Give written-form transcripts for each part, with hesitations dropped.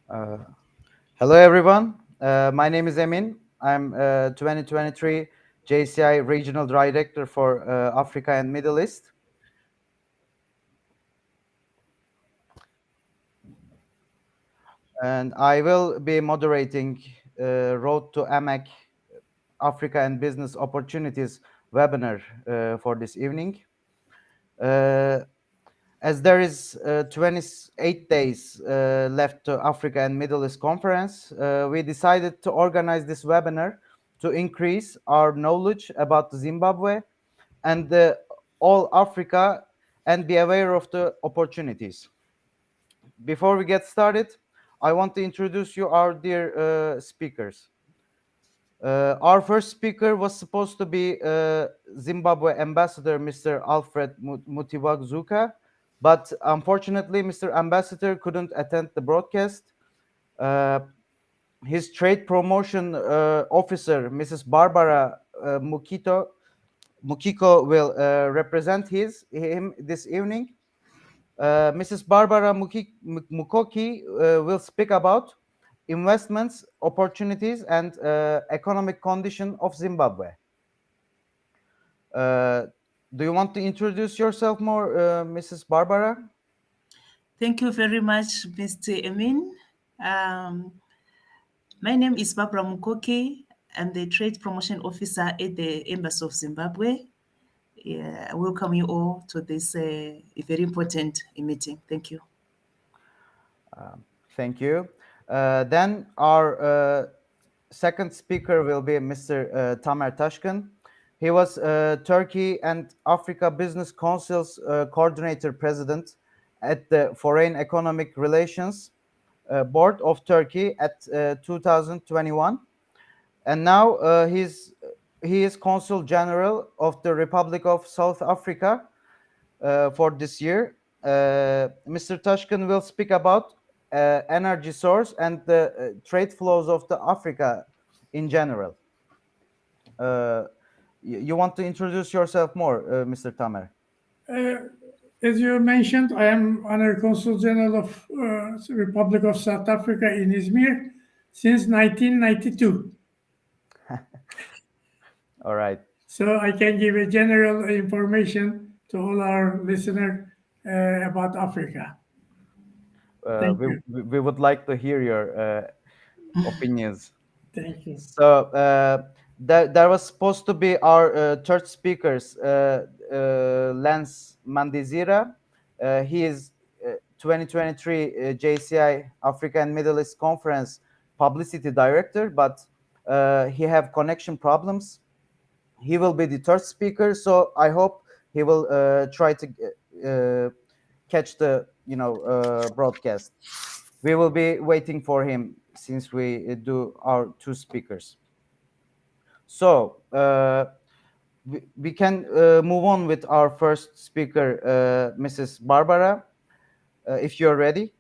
Uh, Hello, everyone. My name is Emin. I'm 2023 JCI Regional Director for Africa and Middle East. And I will be moderating Road to AMEC Africa and Business Opportunities webinar for this evening. Uh, as there is 28 days left to Africa and Middle East Conference, we decided to organize this webinar to increase our knowledge about Zimbabwe and all Africa and be aware of the opportunities. Before we get started, I want to introduce you our dear speakers. Our first speaker was supposed to be Zimbabwe Ambassador Mr. Alfred Mutiwazuka, but unfortunately, Mr. Ambassador couldn't attend the broadcast. Uh, his trade promotion officer, Mrs. Barbara Mukiko, will represent him this evening. Mrs. Barbara Mukoki will speak about investments, opportunities, and economic condition of Zimbabwe. Do you want to introduce yourself more, Mrs. Barbara? Thank you very much, Mr. Emin. My name is Barbara Mukoki. I'm the Trade Promotion Officer at the Embassy of Zimbabwe. I welcome you all to this very important meeting. Thank you. Thank you. Then our second speaker will be Mr. Tamer Taşkın. He was Turkey and Africa Business Council's coordinator president at the Foreign Economic Relations Board of Turkey at 2021. And now he is Consul General of the Republic of South Africa for this year. Mr. Taşkın will speak about energy source and the trade flows of the Africa in general. You want to introduce yourself more, Mr. Tamer? As you mentioned, I am Honorary Consul General of the Republic of South Africa in Izmir since 1992. All right. So I can give a general information to all our listeners about Africa. Thank you. We would like to hear your opinions. Thank you. So there was supposed to be our third speakers, Lance Mandizira. He is 2023 JCI Africa and Middle East Conference Publicity Director, but he have connection problems. He will be the third speaker, so I hope he will try to catch the broadcast. We will be waiting for him since we do our two speakers. So we can move on with our first speaker, Mrs. Barbara, if you're ready.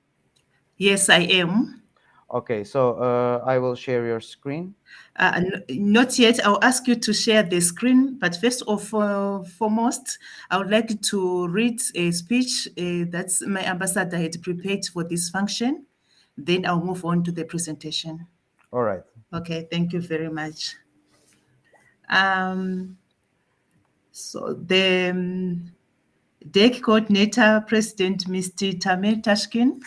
Yes, I am. Okay, so I will share your screen. Not yet. I'll ask you to share the screen, but first of foremost, I would like to read a speech that my ambassador had prepared for this function. Then I'll move on to the presentation. All right. Okay, thank you very much. So the DEİK coordinator, President Mr. Tamer Taşkın,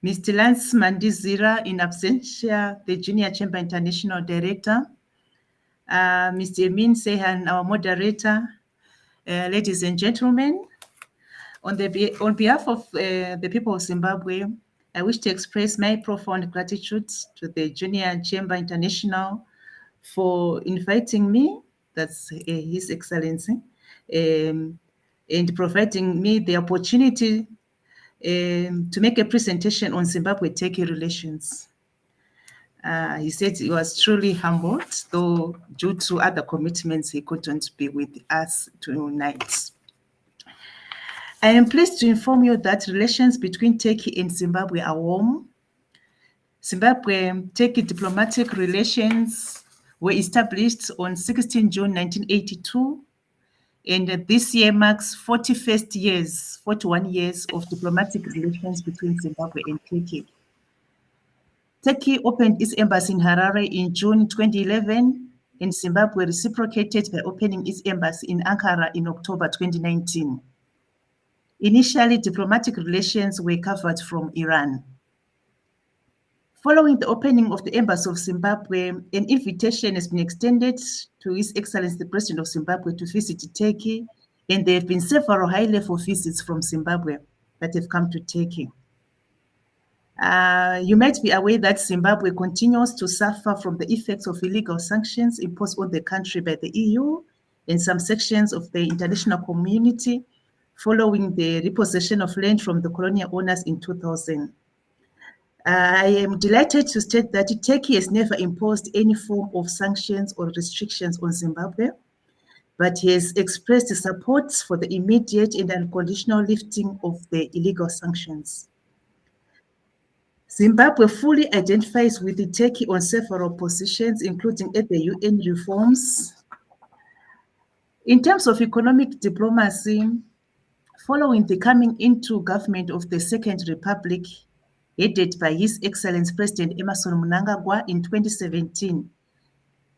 Mr. Lance Mandizira in absentia, the Junior Chamber International Director, Mr. Emin Sehan, our moderator, ladies and gentlemen, on behalf of the people of Zimbabwe, I wish to express my profound gratitude to the Junior Chamber International for inviting me, that's His Excellency, and providing me the opportunity to make a presentation on Zimbabwe-Turkey relations. He said he was truly humbled, though due to other commitments, he couldn't be with us tonight. I am pleased to inform you that relations between Turkey and Zimbabwe are warm. Zimbabwe-Turkey diplomatic relations were established on 16 June 1982 And this year marks 41 years of diplomatic relations between Zimbabwe and Turkey. Turkey opened its embassy in Harare in June 2011, and Zimbabwe reciprocated by opening its embassy in Ankara in October 2019. Initially, diplomatic relations were covered from Iran. Following the opening of the Embassy of Zimbabwe, an invitation has been extended to His Excellency the President of Zimbabwe to visit Turkey, and there have been several high-level visits from Zimbabwe that have come to Turkey. You might be aware that Zimbabwe continues to suffer from the effects of illegal sanctions imposed on the country by the EU and some sections of the international community following the repossession of land from the colonial owners in 2000. I am delighted to state that Turkey has never imposed any form of sanctions or restrictions on Zimbabwe, but has expressed support for the immediate and unconditional lifting of the illegal sanctions. Zimbabwe fully identifies with Turkey on several positions, including at the UN reforms. In terms of economic diplomacy, following the coming into government of the Second Republic, headed by His Excellency President Emmerson Mnangagwa in 2017,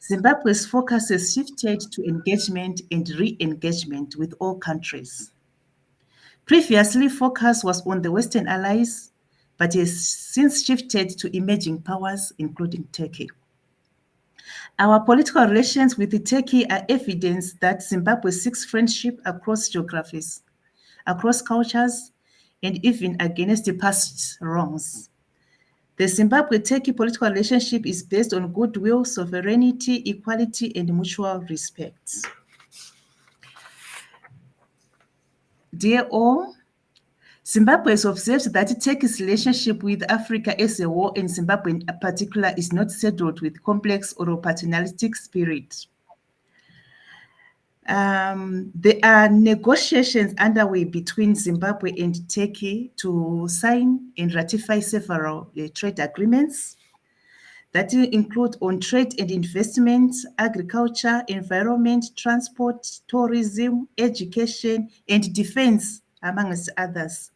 Zimbabwe's focus has shifted to engagement and re-engagement with all countries. Previously, focus was on the Western allies, but has since shifted to emerging powers, including Turkey. Our political relations with Turkey are evidence that Zimbabwe seeks friendship across geographies, across cultures, and even against the past wrongs. The Zimbabwe-Turkey political relationship is based on goodwill, sovereignty, equality, and mutual respect. Dear all, Zimbabwe has observed that Turkey's relationship with Africa as a whole, and Zimbabwe in particular, is not settled with complex or paternalistic spirit. There are negotiations underway between Zimbabwe and Turkey to sign and ratify several trade agreements that include on trade and investment, agriculture, environment, transport, tourism, education, and defense, amongst others.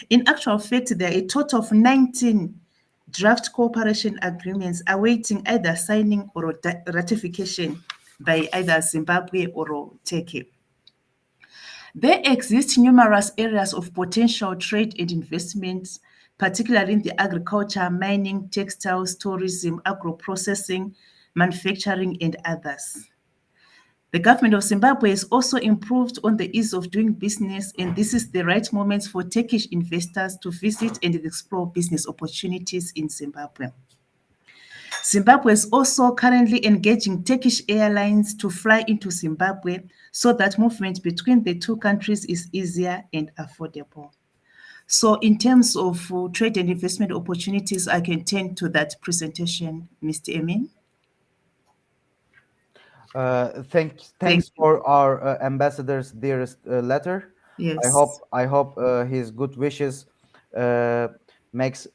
In actual fact, there are a total of 19 draft cooperation agreements awaiting either signing or ratification by either Zimbabwe or Turkey. There exist numerous areas of potential trade and investments, particularly in the agriculture, mining, textiles, tourism, agro-processing, manufacturing, and others. The government of Zimbabwe has also improved on the ease of doing business, and this is the right moment for Turkish investors to visit and explore business opportunities in Zimbabwe. Zimbabwe is also currently engaging Turkish airlines to fly into Zimbabwe so that movement between the two countries is easier and affordable. So in terms of trade and investment opportunities, I can turn to that presentation, Mr. Emin. Thanks for our ambassador's dearest letter. Yes. I hope his good wishes makes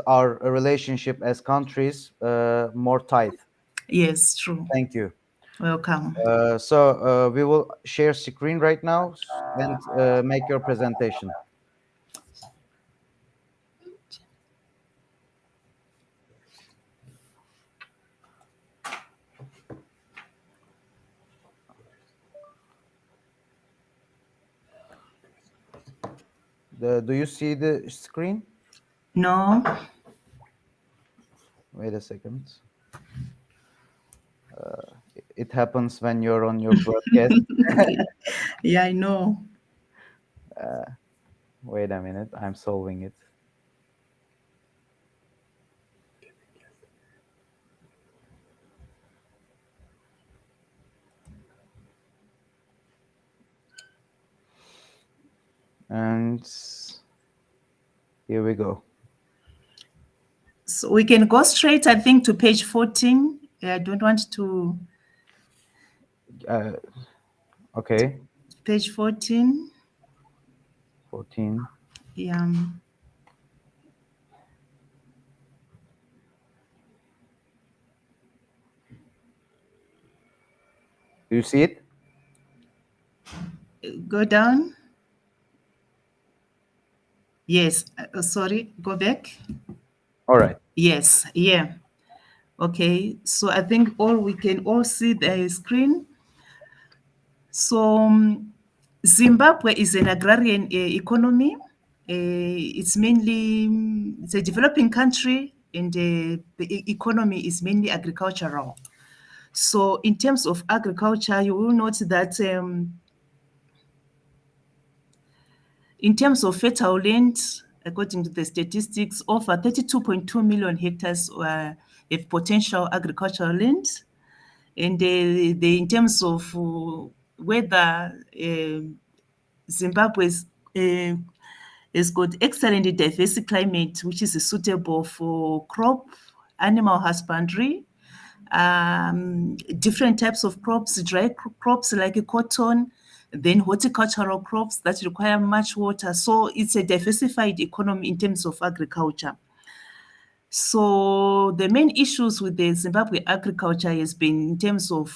our relationship as countries more tight. Yes, true. Thank you. Welcome. So we will share screen right now and make your presentation. Do you see the screen? No. Wait a second. It happens when you're on your broadcast. Yeah, I know. Wait a minute, I'm solving it. And here we go. So we can go straight, I think, to page 14. I don't want to. Okay. Page 14. 14. Yeah. Do you see it? Go down. Yes, sorry, go back. All right. Yes, yeah. Okay, so I think we can all see the screen. So Zimbabwe is an agrarian economy. It's a developing country, and the economy is mainly agricultural. So in terms of agriculture, you will note that in terms of fertile land, according to the statistics, over 32.2 million hectares have potential agricultural land. And in terms of weather, Zimbabwe has got excellent diverse climate, which is suitable for crop, animal husbandry, different types of crops, dry crops like cotton, then horticultural crops that require much water. So it's a diversified economy in terms of agriculture. So the main issues with the Zimbabwe agriculture has been in terms of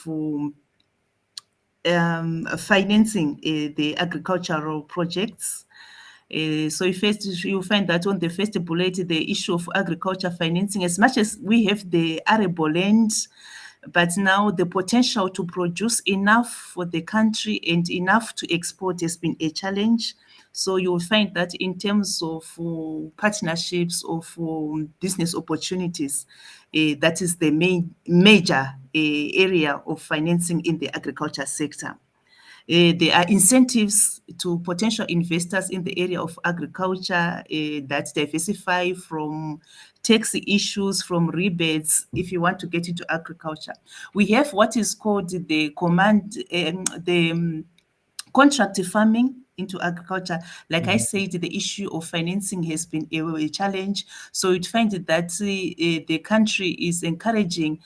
financing the agricultural projects. So first, you find that on the first bullet, the issue of agriculture financing, as much as we have the arable land, but now the potential to produce enough for the country and enough to export has been a challenge. So you'll find that in terms of partnerships, of business opportunities, that is the major area of financing in the agriculture sector. There are incentives to potential investors in the area of agriculture that diversify from tax issues, from rebates, if you want to get into agriculture. We have what is called the contract farming into agriculture. Like I said, the issue of financing has been a challenge. So you'd find that the country is encouraging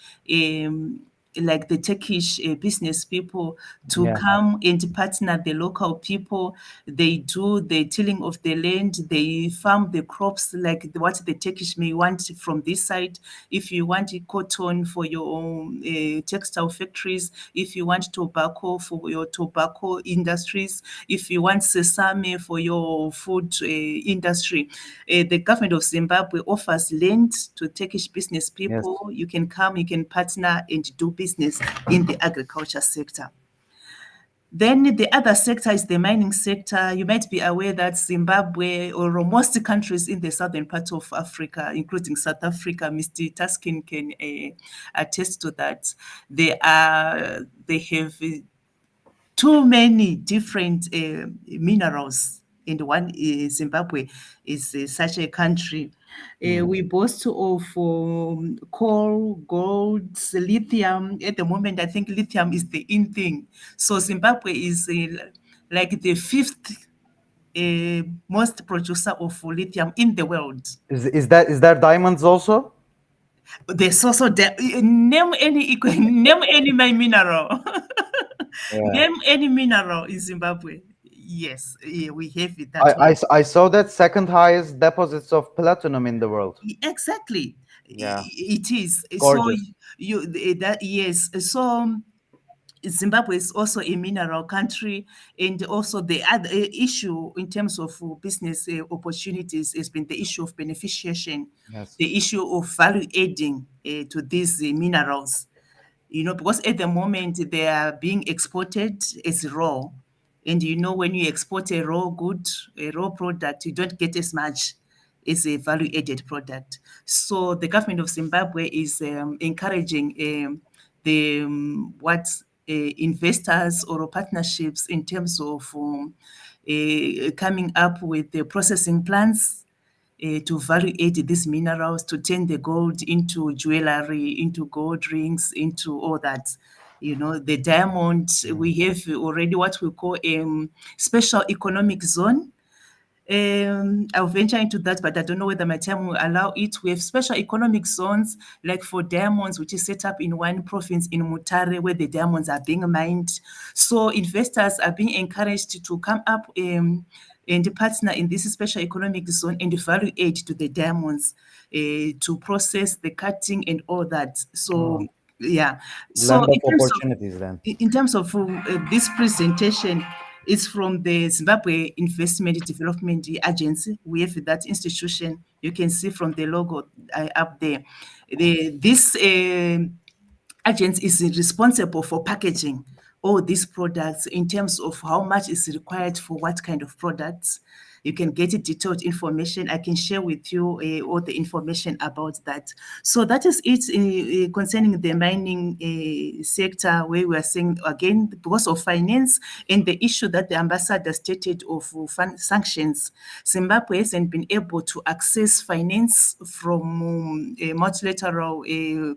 like the Turkish business people to Yeah. come and partner the local people. They do the tilling of the land, they farm the crops like what the Turkish may want from this side. If you want cotton for your own textile factories, if you want tobacco for your tobacco industries, if you want sesame for your food industry, the government of Zimbabwe offers land to Turkish business people. You can come, you can partner and do business in the agriculture sector. Then the other sector is the mining sector. You might be aware that Zimbabwe, or most countries in the southern part of Africa, including South Africa, Mr. Taşkın can attest to that. They have too many different minerals. And one Zimbabwe is such a country. We boast of coal, gold, lithium. At the moment, I think lithium is the in thing. So Zimbabwe is like the fifth most producer of lithium in the world. Is there diamonds also? There's also name any mineral. Name any mineral in Zimbabwe. Yes, we have it that way. I saw that second highest deposits of platinum in the world. Exactly. Yeah. It is. Gorgeous. So yes. So Zimbabwe is also a mineral country, and also the other issue in terms of business opportunities has been the issue of beneficiation, the issue of value adding to these minerals. Because at the moment they are being exported as raw, and when you export a raw good, a raw product, you don't get as much as a value-added product. So the government of Zimbabwe is encouraging investors or partnerships in terms of coming up with the processing plants to value add these minerals, to turn the gold into jewelry, into gold rings, into all that. The diamond, we have already what we call a special economic zone. I'll venture into that, but I don't know whether my time will allow it. We have special economic zones, like for diamonds, which is set up in one province in Mutare, where the diamonds are being mined. So investors are being encouraged to come up and partner in this special economic zone and value add to the diamonds, to process the cutting and all that. So yeah. So Land of opportunities then. in terms of this presentation, It's from the Zimbabwe Investment Development Agency. We have that institution. You can see from the logo up there. This agency is responsible for packaging all these products in terms of how much is required for what kind of products. You can get detailed information. I can share with you all the information about that. So that is it concerning the mining sector, where we are saying, again, because of finance and the issue that the ambassador stated of sanctions, Zimbabwe hasn't been able to access finance from multilateral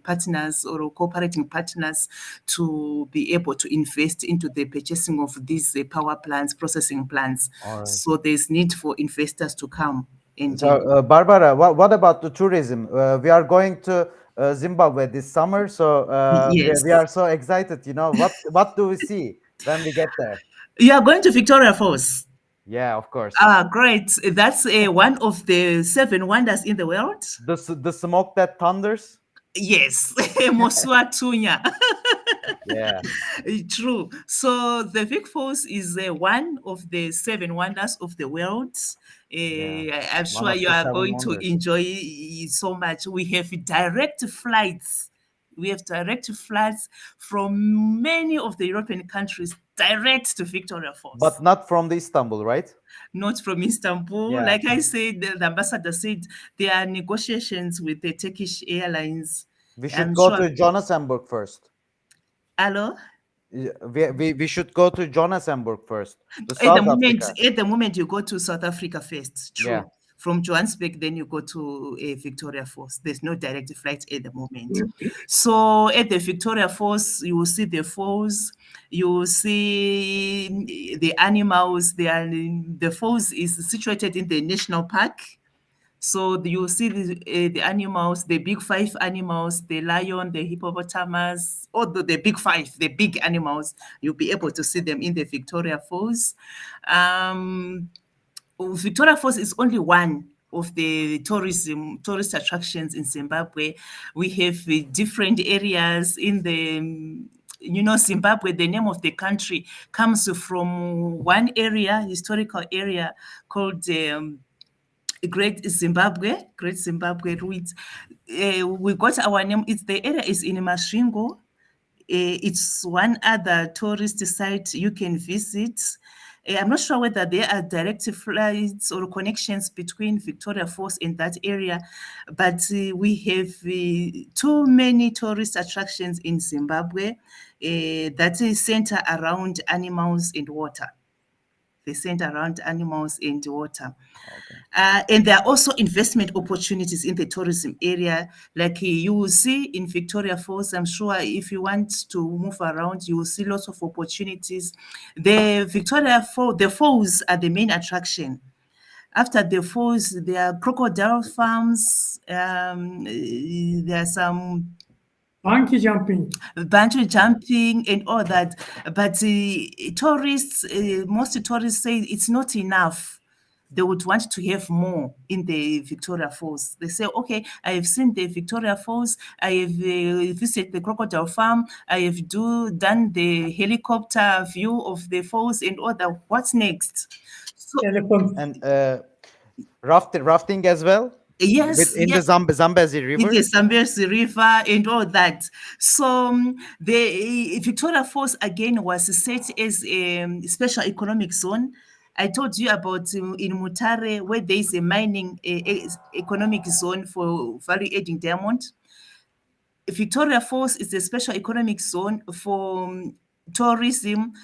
partners or cooperating partners to be able to invest into the purchasing of these power plants, processing plants. All right. So there's need for investors to come. And So, Barbara, what about the tourism? We are going to Zimbabwe this summer, so Yes. we are so excited. What do we see when we get there? You are going to Victoria Falls. Yeah, of course. Great. That's one of the 7 wonders in the world. The smoke that thunders. Yes, Moswatunya. Yeah. True. So the Vic Falls is one of the 7 wonders of the world. I'm sure of you the are 7 going to wonders. enjoy it so much. We have direct flights. We have direct flights from many of the European countries direct to Victoria Falls. But not from the Istanbul, right? Not from Istanbul. Yeah. Like I said, the ambassador said there are negotiations with the Turkish Airlines. We should I'm go sure- to Johannesburg first. Hello? We should go to Johannesburg first. To At South the moment, you go to South Africa first. True. Yeah. From Johannesburg, then you go to Victoria Falls. There's no direct flight at the moment. So at the Victoria Falls, you will see the falls. You will see the animals. The falls is situated in the national park. So you will see the animals, the big 5 animals, the lion, the hippopotamus, or the big 5, the big animals. You'll be able to see them in the Victoria Falls. Victoria Falls is only one of the tourist attractions in Zimbabwe. We have different areas in the Zimbabwe. The name of the country comes from one area, historical area called Great Zimbabwe Ruins. We got our name. The area is in Masvingo. It's one other tourist site you can visit. I'm not sure whether there are direct flights or connections between Victoria Falls and that area, but we have too many tourist attractions in Zimbabwe that is centered around animals and water. They center around animals and water. Okay. And there are also investment opportunities in the tourism area. Like you will see in Victoria Falls, I'm sure if you want to move around, you will see lots of opportunities. The Victoria Falls, the falls are the main attraction. After the falls, there are crocodile farms. There are some Bungee jumping and all that. But tourists, most tourists say it's not enough. They would want to have more in the Victoria Falls. They say, okay, I have seen the Victoria Falls. I have visited the crocodile farm. I have done the helicopter view of the falls and all that. What's next? So, elephant. And rafting as well? Yes, in the Zambezi River. In the Zambezi River and all that. So the Victoria Falls again was set as a special economic zone. I told you about in Mutare, where there is a mining economic zone for value-adding diamond. Victoria Falls is a special economic zone for tourism.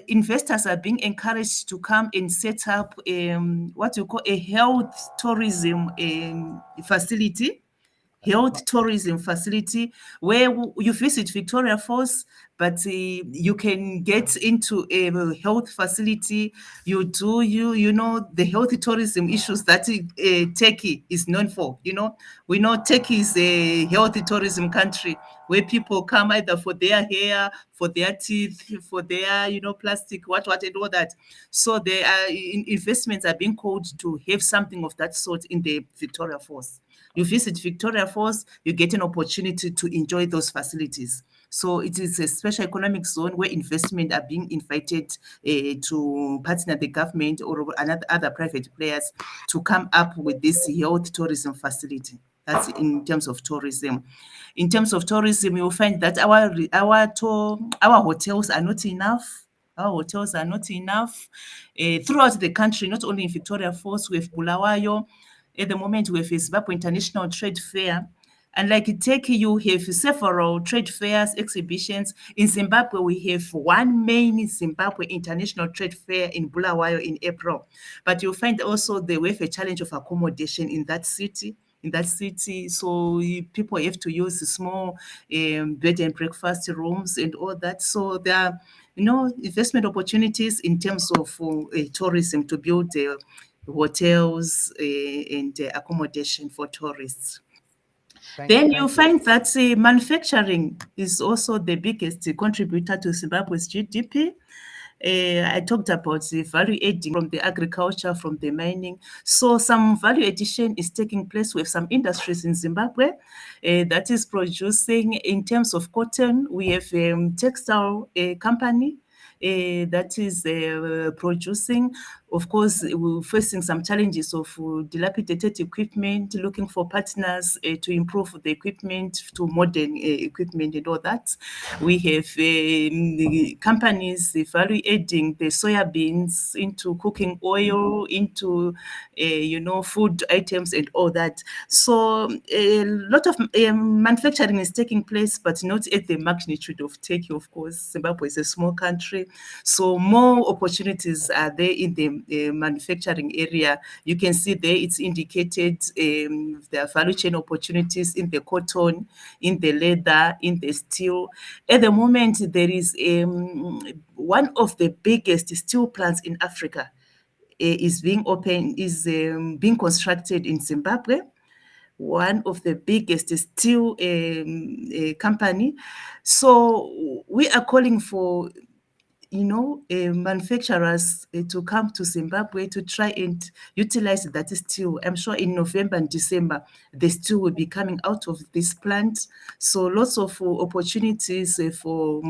Investors are being encouraged to come and set up what you call a health tourism facility. Health tourism facility where you visit Victoria Falls, but you can get into a health facility. You do the health tourism issues that Turkey is known for. We know Turkey is a healthy tourism country where people come either for their hair, for their teeth, for their plastic, what and all that. So there are investments are being called to have something of that sort in the Victoria Falls. You visit Victoria Falls, you get an opportunity to enjoy those facilities. So it is a special economic zone where investment are being invited to partner the government or other private players to come up with this health tourism facility. That's in terms of tourism. In terms of tourism, you'll find that our hotels are not enough. Our hotels are not enough throughout the country, not only in Victoria Falls. We have Bulawayo. At the moment, we have Zimbabwe International Trade Fair. And like Turkey, you have several trade fairs, exhibitions. In Zimbabwe, we have one main Zimbabwe International Trade Fair in Bulawayo in April. But you'll find also we have a challenge of accommodation in that city. So people have to use small bed and breakfast rooms and all that. So there are, investment opportunities in terms of tourism to build hotels and accommodation for tourists. Then you find that manufacturing is also the biggest contributor to Zimbabwe's GDP. I talked about the value adding from the agriculture, from the mining. So some value addition is taking place with some industries in Zimbabwe that is producing. In terms of cotton, we have a textile company that is producing. Of course, we're facing some challenges of dilapidated equipment, looking for partners to improve the equipment to modern equipment and all that. We have companies value adding the soya beans into cooking oil, into food items and all that. So a lot of manufacturing is taking place, but not at the magnitude of Turkey. Of course, Zimbabwe is a small country, so more opportunities are there in the manufacturing area. You can see there it's indicated there are value chain opportunities in the cotton, in the leather, in the steel. At the moment, there is one of the biggest steel plants in Africa is being constructed in Zimbabwe. One of the biggest steel company. So we are calling for manufacturers to come to Zimbabwe to try and utilize that steel. I'm sure in November and December, the steel will be coming out of this plant. So lots of opportunities for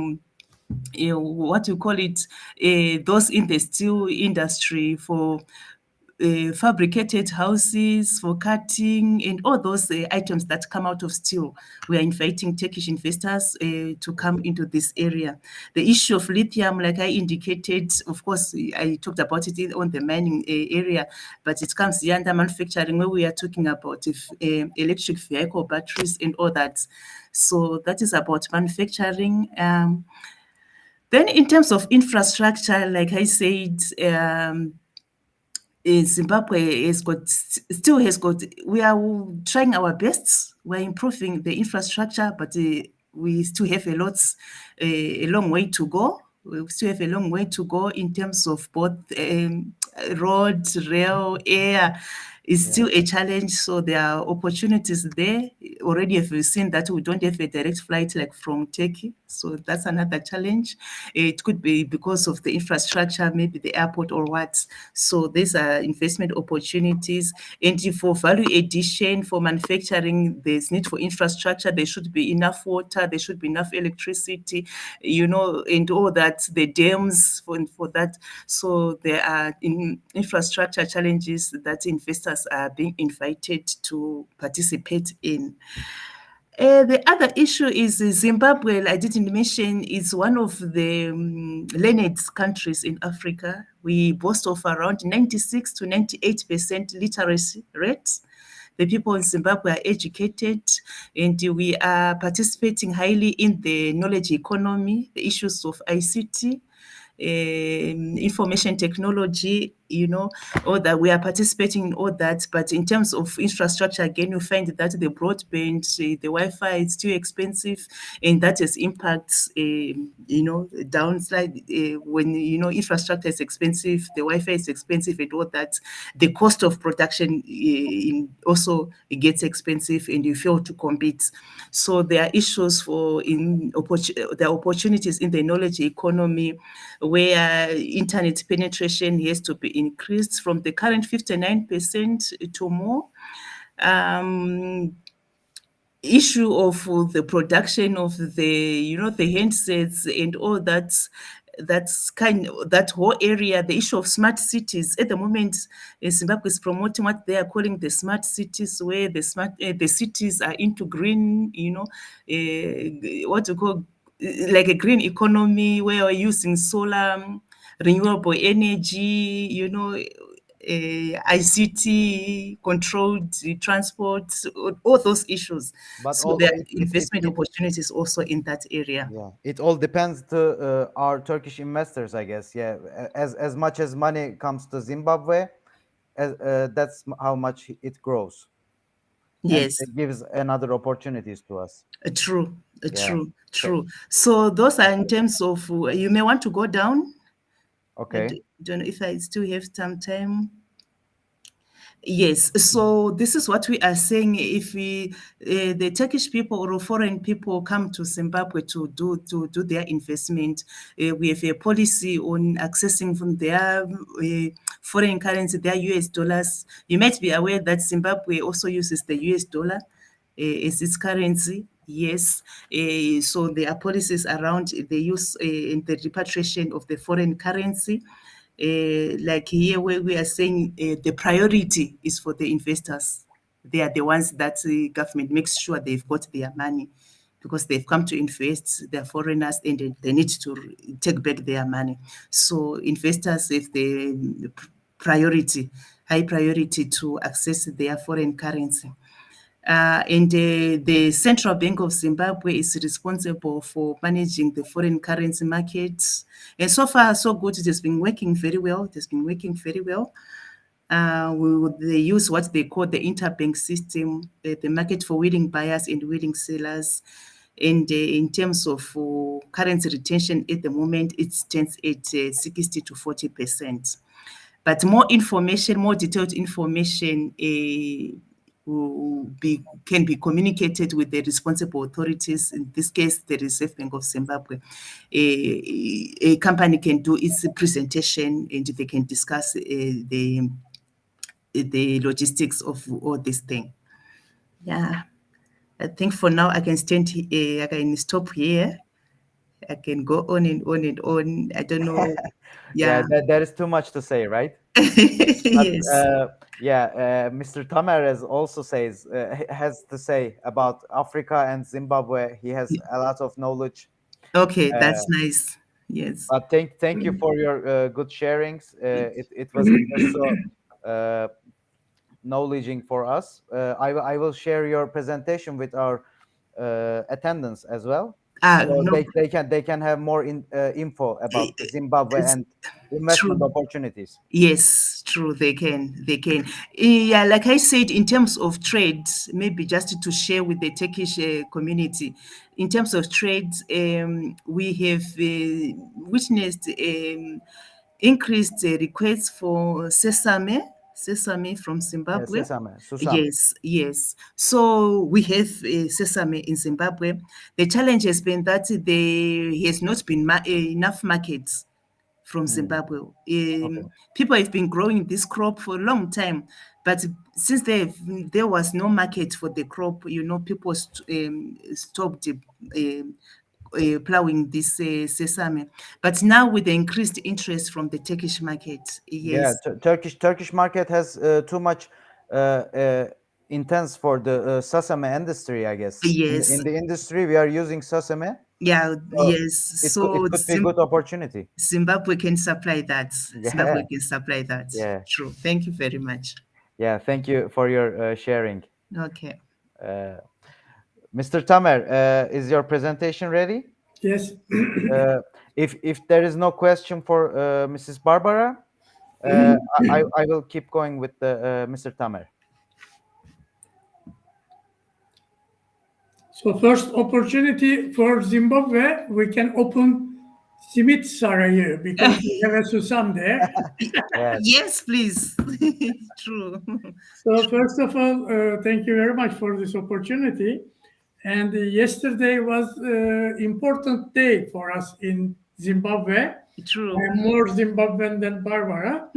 what you call it, those in the steel industry, for fabricated houses, for cutting, and all those items that come out of steel. We are inviting Turkish investors to come into this area. The issue of lithium, like I indicated, of course, I talked about it on the mining area, but it comes under manufacturing, where we are talking about electric vehicle batteries and all that. So that is about manufacturing. Then in terms of infrastructure, like I said, Zimbabwe still has got, we are trying our best. We're improving the infrastructure, but we still have a long way to go. We still have a long way to go in terms of both road, rail, air. Is still a challenge. So there are opportunities there. Already have seen that we don't have a direct flight like from Turkey. So that's another challenge. It could be because of the infrastructure, maybe the airport or what. So these are investment opportunities. And for value addition, for manufacturing, there's need for infrastructure. There should be enough water. There should be enough electricity, and all that, the dams for that. So there are infrastructure challenges that investors are being invited to participate in. The other issue is Zimbabwe, I didn't mention, is one of the learned countries in Africa. We boast of around 96 to 98% literacy rates. The people in Zimbabwe are educated, and we are participating highly in the knowledge economy, the issues of ICT, information technology, all that. We are participating in all that. But in terms of infrastructure, again, you find that the broadband, the Wi-Fi is too expensive, and that has impacts, downside when, infrastructure is expensive, the Wi-Fi is expensive and all that. The cost of production also gets expensive, and you fail to compete. So there are issues there are opportunities in the knowledge economy, where internet penetration has to be increased from the current 59% to more. issue of the production of the the handsets and all that whole area, the issue of smart cities. At the moment, Zimbabwe is promoting what they are calling the smart cities, where the cities are into green, what you call like a green economy, where we're using solar, renewable energy, ICT, controlled transport, all those issues. But So all there are investment opportunities also in that area. yeah, it all depends to our Turkish investors, I guess. Yeah, as much as money comes to Zimbabwe, that's how much it grows, and Yes, it gives another opportunities to us. true, Yeah. true. So those are in terms of, you may want to go down. I Okay. don't know if I still have some time. Yes, so this is what we are saying. If the Turkish people or foreign people come to Zimbabwe to do their investment, we have a policy on accessing from their foreign currency, their US dollars. You might be aware that Zimbabwe also uses the US dollar as its currency. Yes, so there are policies around the use and the repatriation of the foreign currency. Like here where we are saying the priority is for the investors. They are the ones that the government makes sure they've got their money because they've come to invest, they're foreigners, and they need to take back their money. So investors have the priority, high priority to access their foreign currency. And the Central Bank of Zimbabwe is responsible for managing the foreign currency markets. And so far, so good. It has been working very well. It has been working very well. They use what they call the interbank system, the market for willing buyers and willing sellers. And in terms of currency retention at the moment, it stands at 60 to 40%. But more information, more detailed information can be communicated with the responsible authorities. In this case, the Reserve Bank of Zimbabwe. A company can do its presentation and they can discuss the logistics of all this thing. Yeah, I think for now I can I can stop here. I can go on and on and on. I don't know. Yeah, Yeah. there is too much to say, right? But Yes. Mr. Tamer has to say about Africa and Zimbabwe. He has a lot of knowledge. Okay, that's nice. Yes. But thank you for your good sharings. It was so knowledgeing for us. I will share your presentation with our attendants as well, so No, they can have more info about Zimbabwe it's and investment true. opportunities. Yes, true. They can. They can. Yeah, like I said, in terms of trade, maybe just to share with the Turkish community, in terms of trade, we have witnessed increased requests for sesame from Yeah, Zimbabwe. sesame, susam. Yes, yes. So we have sesame in Zimbabwe. The challenge has been that there has not been enough markets from Zimbabwe. Okay. People have been growing this crop for a long time, but since there was no market for the crop, people stopped plowing this sesame. But now with the increased interest from the Turkish market, Yeah, yes, Turkish market has too much intense for the sesame industry, I guess. In yes, the industry, we are using sesame, yeah, so yes. it So could be good opportunity. Zimbabwe can supply that. Zimbabwe Yeah, can supply that. yeah, True. Thank you very much. yeah. Thank you for your sharing. Okay. Mr. Tamer, is your presentation ready? Yes. Uh, if there is no question for Mrs. Barbara, I will keep going with the Mr. Tamer. So first opportunity for Zimbabwe, we can open Simit Sarayı because we have a Susam there. Yes. Yes, please. True. So first of all, thank you very much for this opportunity. And yesterday was important day for us in Zimbabwe. True. I'm more Zimbabwean than Barbara.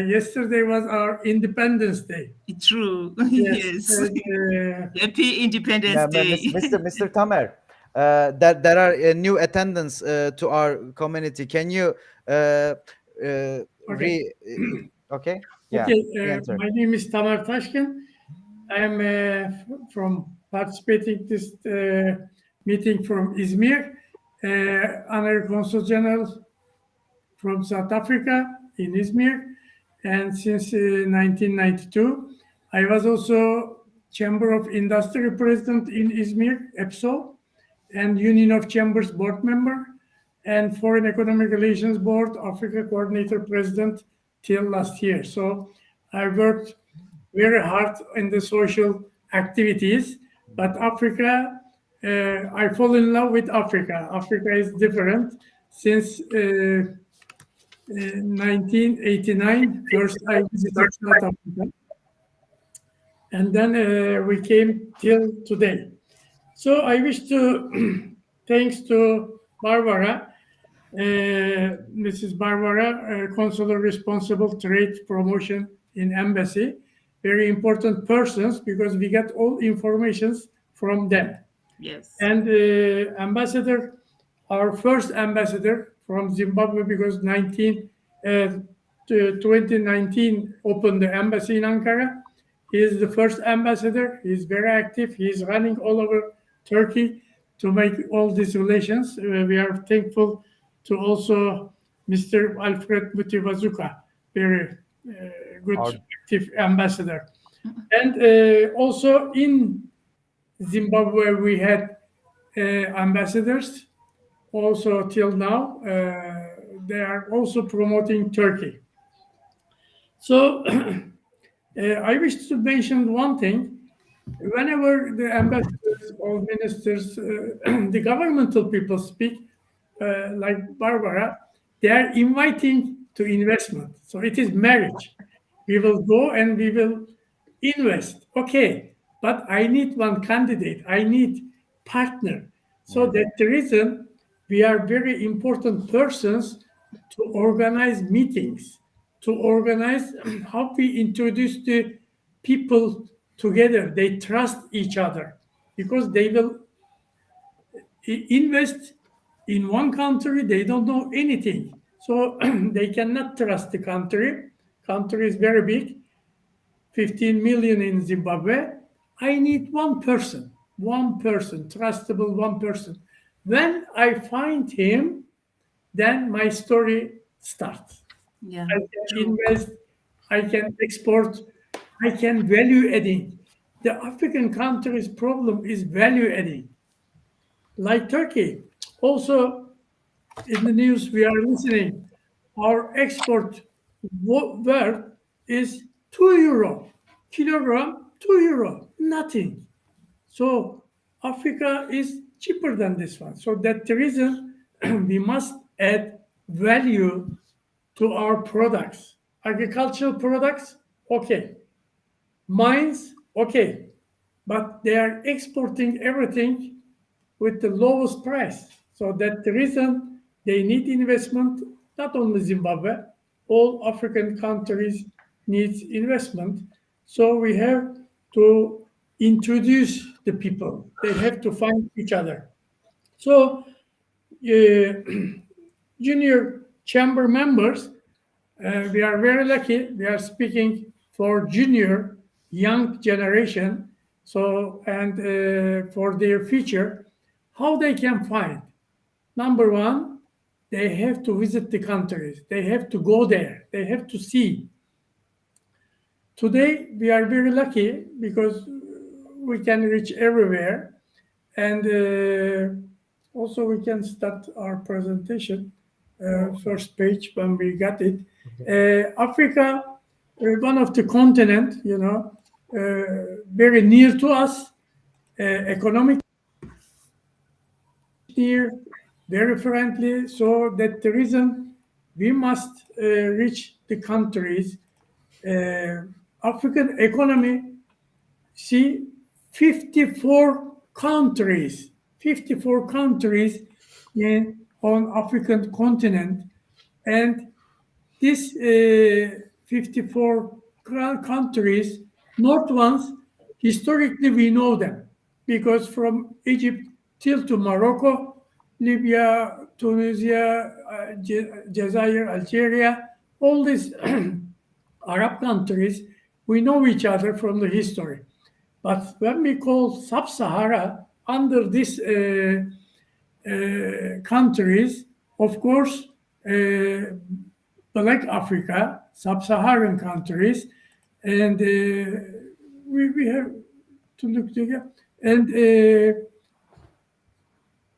Yesterday was our Independence Day. True. Yes. Yes. And, Happy Independence Yeah, Day. Mr. Tamer, there are new attendants to our community. Can you Okay. okay? Yeah, Okay, enter. my name is Tamer Taşkın. I am from participating this meeting from Izmir, Honorary Consul General from South Africa in Izmir, and since 1992, I was also Chamber of Industry President in Izmir, EPSO, and Union of Chambers Board Member, and Foreign Economic Relations Board Africa Coordinator President till last year. So I worked very hard in the social activities, but Africa, I fall in love with Africa. Africa is different since 1989. First, I visited South Africa, and then we came till today. So I wish to, thanks to Barbara, Mrs. Barbara, consular responsible trade promotion in embassy, very important persons because we get all informations from them. Yes. And ambassador, our first ambassador from Zimbabwe, because 2019 opened the embassy in Ankara. He is the first ambassador. He's very active. He's running all over Turkey to make all these relations. We are thankful to also Mr. Alfred Mutiwazuka, very good, active ambassador. And also in Zimbabwe, we had ambassadors also till now. They are also promoting Turkey. So I wish to mention one thing. Whenever the ambassadors or ministers, the governmental people speak, like Barbara, they are inviting to investment. So it is marriage. We will go and we will invest. Okay, but I need one candidate. I need partner. So that's the reason we are very important persons to organize meetings, to organize how we introduce the people together. They trust each other because they will invest in one country. They don't know anything, so they cannot trust the country. Country is very big, 15 million in Zimbabwe. I need one person, trustable one person. When I find him, then my story starts. Yeah. I can invest, I can export, I can value adding. The African countries' problem is value adding. Like Turkey, also in the news we are listening, our export worth is €2, kilogram, €2, nothing. So Africa is cheaper than this one. So that's the reason we must add value to our products. Agricultural products, okay. Mines, okay. But they are exporting everything with the lowest price. So that's the reason they need investment, not only Zimbabwe, all African countries needs investment. So we have to introduce the people. They have to find each other. So junior chamber members, we are very lucky. We are speaking for junior, young generation. So, and for their future, how they can find. Number one, they have to visit the countries. They have to go there. They have to see. Today, we are very lucky because we can reach everywhere. And also we can start our presentation. First page when we got it. Africa, one of the continent, very near to us, economic near, very friendly. So that the reason we must reach the countries. African economy, see, 54 countries in on African continent, and these 54 countries, not ones, historically we know them, because from Egypt till to Morocco, Libya, Tunisia, Jazair, Algeria, all these Arab countries, we know each other from the history. But when we call Sub-Sahara under these countries, of course, Black Africa, Sub-Saharan countries, and we have to look together, and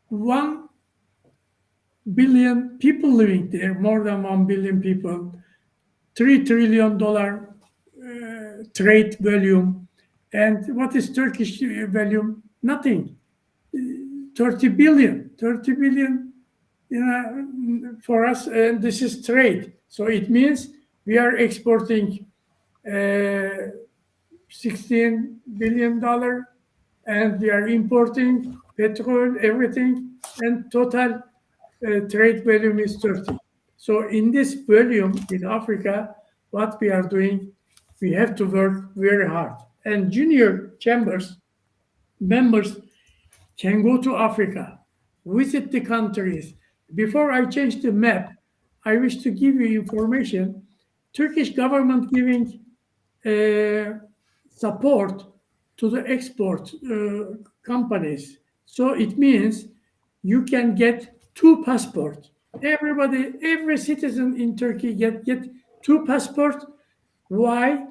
1 billion people living there, more than 1 billion people, $3 trillion trade volume. And what is Turkish volume? Nothing. 30 billion, for us, and this is trade. So it means we are exporting $16 billion, and we are importing petrol, everything, and total trade volume is 30. So in this volume in Africa, what we are doing, we have to work very hard. And junior chambers members can go to Africa, visit the countries. Before I change the map, I wish to give you information. Turkish government giving support to the export companies. So it means you can get 2 passports. Every citizen in Turkey get 2 passports. Why?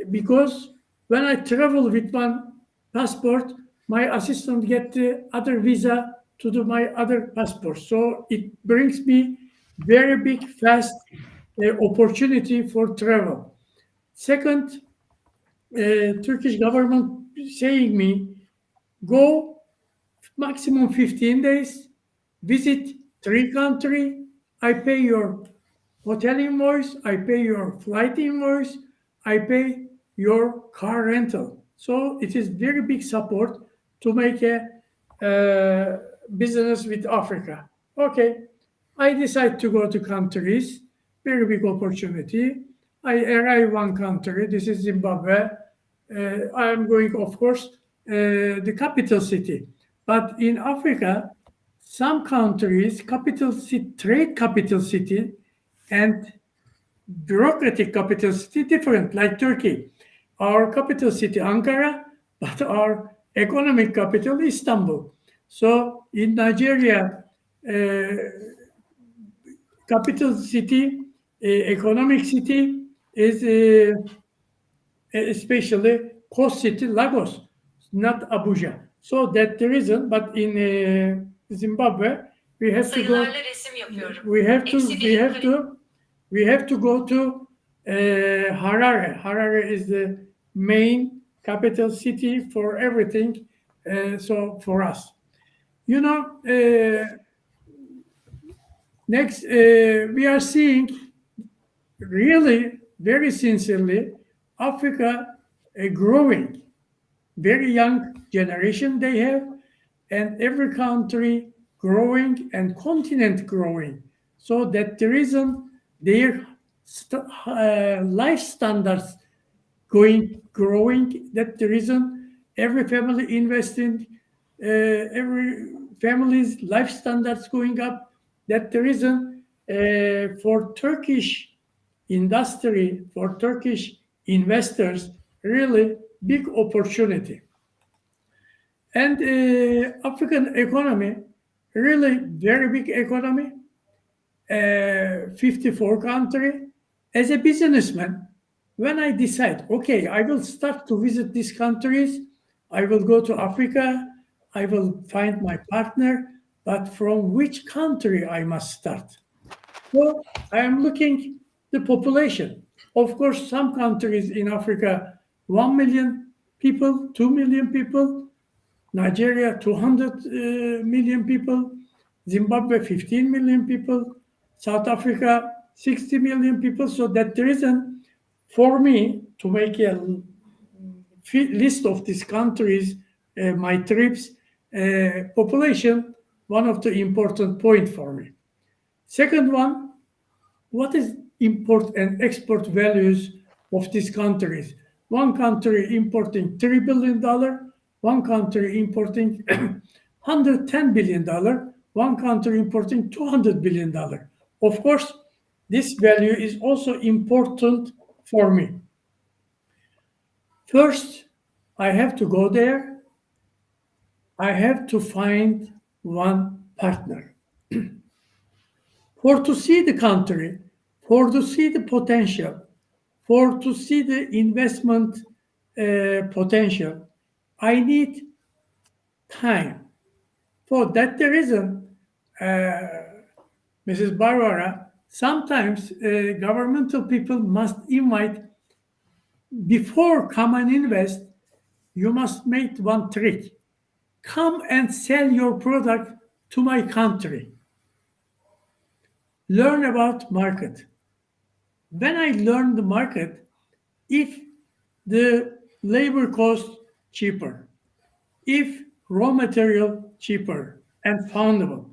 Because when I travel with 1 passport, my assistant get the other visa to do my other passport. So it brings me very big, fast opportunity for travel. Second, Turkish government saying me, go maximum 15 days, visit 3 countries, I pay your hotel invoice, I pay your flight invoice, I pay your car rental. So it is very big support to make a business with Africa. Okay, I decide to go to countries, very big opportunity. I arrive 1 country, this is Zimbabwe. I am going, of course, the capital city. But in Africa, some countries, capital city, trade capital city, and bureaucratic capital city different, like Turkey. Our capital city, Ankara, but our economic capital, Istanbul. So in Nigeria, capital city, economic city is especially coast city, Lagos, not Abuja. So that's the reason. But in Zimbabwe, we have to go. We have to go to Harare. Harare is the main capital city for everything. So for us, next we are seeing really very sincerely Africa growing, very young generation they have, and every country growing and continent growing. So that the reason their life standards growing, that the reason every family investing, every family's life standards going up, that the reason for Turkish industry, for Turkish investors, really big opportunity. And African economy, really very big economy, 54 country. As a businessman, when I decide, okay, I will start to visit these countries, I will go to Africa, I will find my partner, but from which country I must start? Well, I am looking the population. Of course, some countries in Africa, 1 million people, 2 million people, Nigeria, 200 million people, Zimbabwe, 15 million people, South Africa, 60 million people. So that the reason for me to make a list of these countries, my trips, population one of the important point for me. Second one, what is import and export values of these countries? One country importing $3 billion, one country importing $110 billion, one country importing $200 billion. Of course, this value is also important for me. First, I have to go there. I have to find one partner. For to see the country, for to see the potential, for to see the investment potential, I need time. For that reason, Mrs. Barbara, sometimes governmental people must invite, before come and invest, you must make one trick. Come and sell your product to my country. Learn about market. When I learn the market, if the labor cost cheaper, if raw material cheaper and foundable,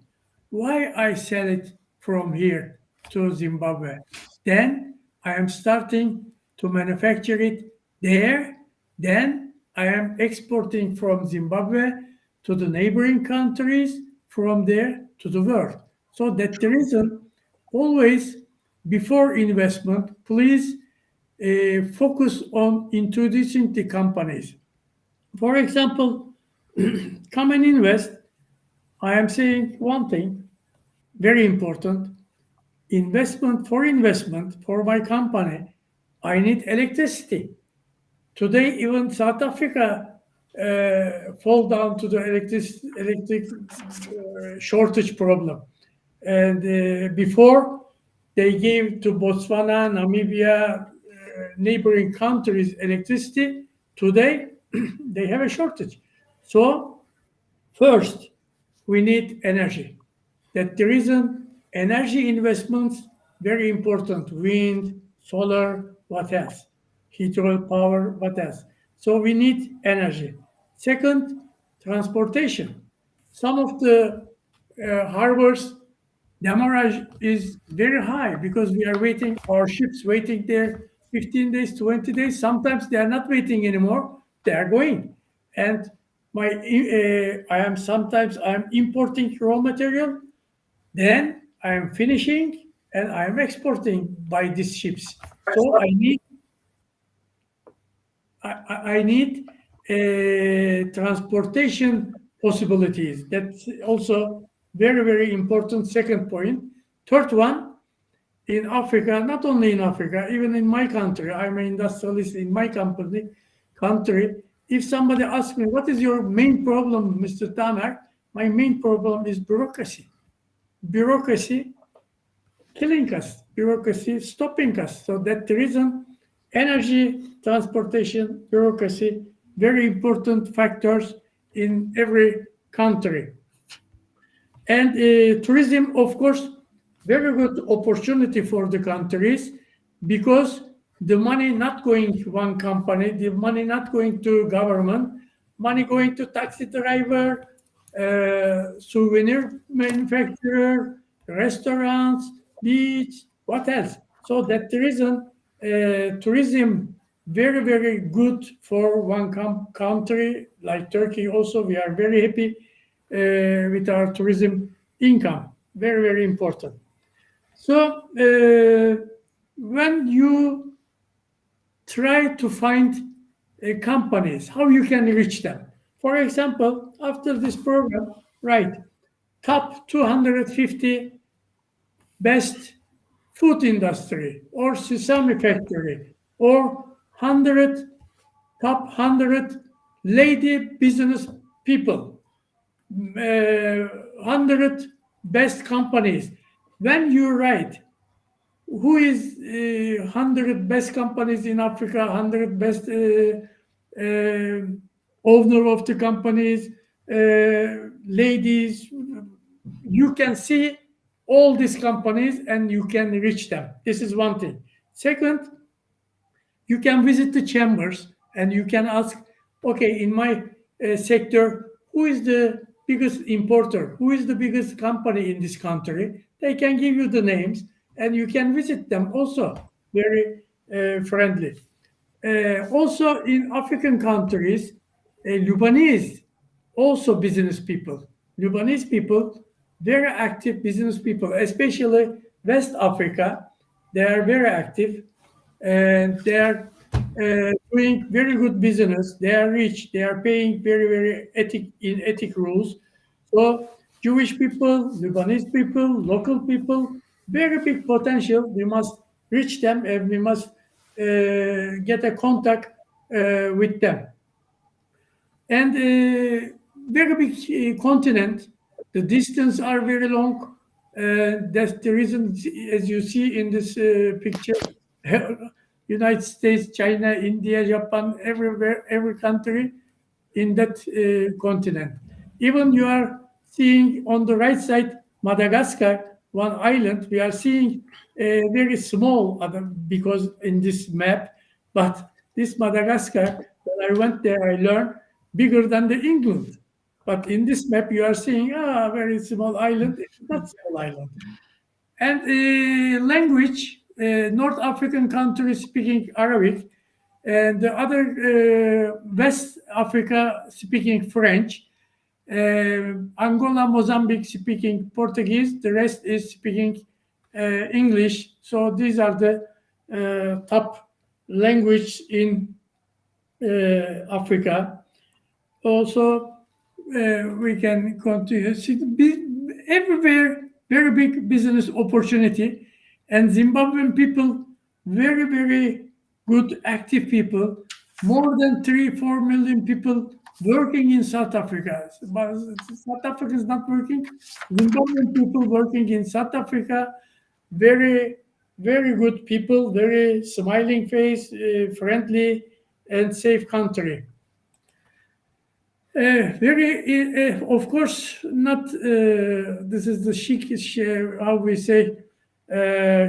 why I sell it from here to Zimbabwe? Then I am starting to manufacture it there. Then I am exporting from Zimbabwe to the neighboring countries, from there to the world. So that's the reason, always before investment, please focus on introducing the companies. For example, come and invest. I am saying one thing, very important. Investment for my company, I need electricity. Today, even South Africa fall down to the electric shortage problem. And before, they gave to Botswana, Namibia, neighboring countries electricity. Today, they have a shortage. So, first, we need energy. That's the reason energy investments, very important. Wind, solar, what else? Hydropower, what else? So we need energy. Second, transportation. Some of the harbors, demurrage is very high because we are waiting, our ships waiting there 15 days, 20 days. Sometimes they are not waiting anymore, they are going. And I am importing raw material, then I am finishing and I am exporting by these ships. So I need transportation possibilities. That's also very, very important. Second point. Third one, in Africa, not only in Africa, even in my country, I'm an industrialist in my country. If somebody asks me, what is your main problem, Mr. Tamer? My main problem is bureaucracy. Bureaucracy killing us, bureaucracy stopping us. So that's the reason energy, transportation, bureaucracy, very important factors in every country. And tourism, of course, very good opportunity for the countries because the money not going to one company, the money not going to government, money going to taxi driver, souvenir manufacturer, restaurants, beach, what else? So that's the reason tourism very, very good for one country like Turkey. Also, we are very happy with our tourism income. Very, very important. So when you try to find companies, how you can reach them? For example, after this program, write top 250 best food industry or sesame factory or top 100 lady business people, 100 best companies. When you write who is 100 best companies in Africa, 100 best owner of the companies, ladies, you can see all these companies and you can reach them. This is one thing. Second, you can visit the chambers and you can ask, okay, in my sector, who is the biggest importer, who is the biggest company in this country. They can give you the names, and you can visit them also. Very friendly. Also in African countries, Lebanese, also business people. Lebanese people, very active business people, especially West Africa. They are very active, and they are doing very good business. They are rich. They are paying very ethic rules. So Jewish people, Lebanese people, local people, very big potential. We must reach them, and we must get a contact with them. And very big continent. The distance are very long. That's the reason, as you see in this picture, United States, China, India, Japan, everywhere, every country in that continent. Even you are seeing on the right side, Madagascar, one island, we are seeing very small because in this map, but this Madagascar, when I went there, I learned bigger than the England. But in this map, you are seeing a very small island. It's not small island. And language, North African countries speaking Arabic, and the other West Africa speaking French, Angola, Mozambique speaking Portuguese, the rest is speaking English. So these are the top language in Africa. Also, we can continue. See, everywhere, very big business opportunity, and Zimbabwean people, very good, active people. More than 3-4 million people working in South Africa. But South Africa is not working. Zimbabwean people working in South Africa, very good people, very smiling face, friendly and safe country. Of course, not. This is the chic, how we say,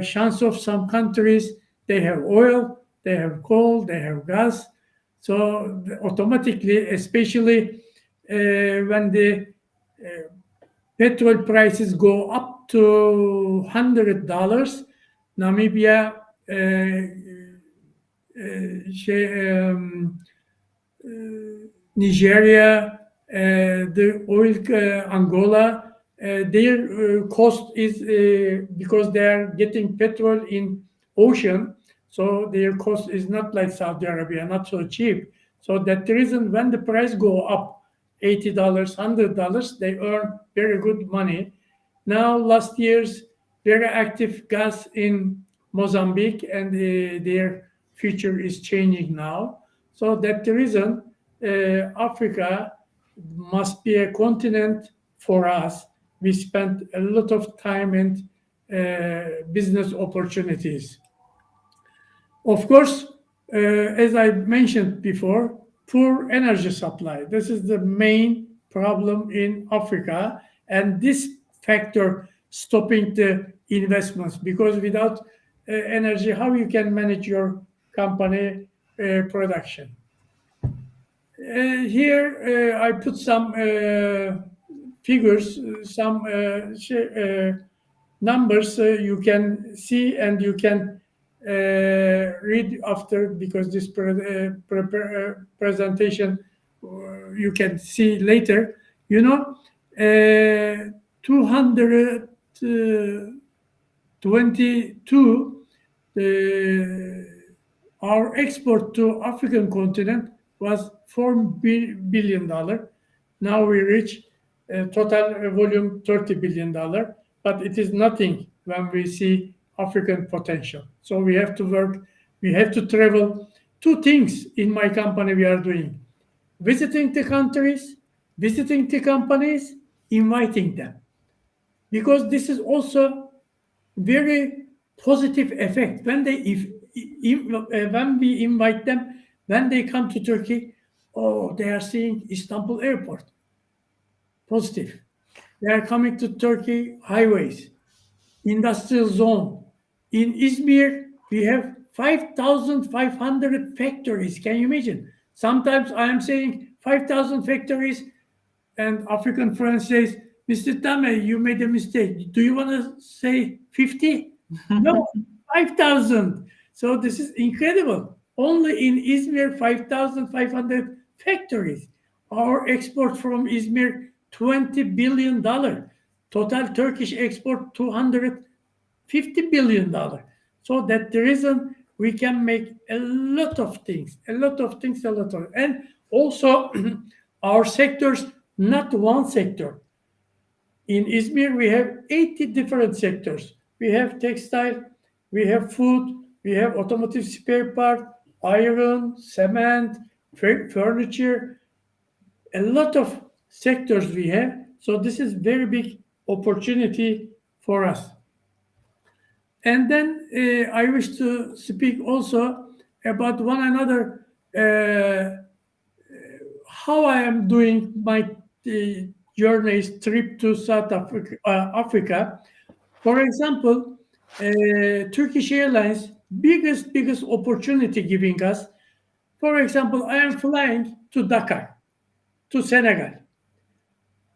chance of some countries. They have oil, they have coal, they have gas. So automatically, especially when the petrol prices go up to $100, Namibia, Nigeria, the oil, Angola, their cost is because they are getting petrol in ocean, so their cost is not like Saudi Arabia, not so cheap. So that the reason when the price go up $80, $100, they earn very good money. Now last year's very active gas in Mozambique, and their future is changing now. So that the reason Africa must be a continent for us. We spent a lot of time and business opportunities. Of course, as I mentioned before, poor energy supply. This is the main problem in Africa, and this factor stopping the investments, because without energy, how you can manage your company production? Here I put some figures, some numbers you can see, and you can read after, because this presentation you can see later. 222, our export to African continent was $4 billion. Now we reach total volume $30 billion, but it is nothing when we see African potential. So we have to work, we have to travel. Two things in my company we are doing: visiting the countries, visiting the companies, inviting them. Because this is also very positive effect. When when we invite them, when they come to Turkey, oh, they are seeing Istanbul airport. Positive. They are coming to Turkey highways, industrial zone. In Izmir, we have 5,500 factories. Can you imagine? Sometimes I am saying 5,000 factories and African friend says, Mr. Tamer, you made a mistake. Do you want to say 50? No, 5,000. So this is incredible. Only in Izmir, 5,500 factories. Our export from Izmir, $20 billion. Total Turkish export, $250 billion. So that the reason we can make a lot of things. And also our sectors, not one sector. In Izmir, we have 80 different sectors. We have textile, we have food, we have automotive spare part, iron, cement, furniture, a lot of sectors we have. So this is very big opportunity for us. And then I wish to speak also about one another, how I am doing my journey's trip to South Africa. For example, Turkish Airlines, biggest opportunity giving us. For example, I am flying to Dakar, to Senegal.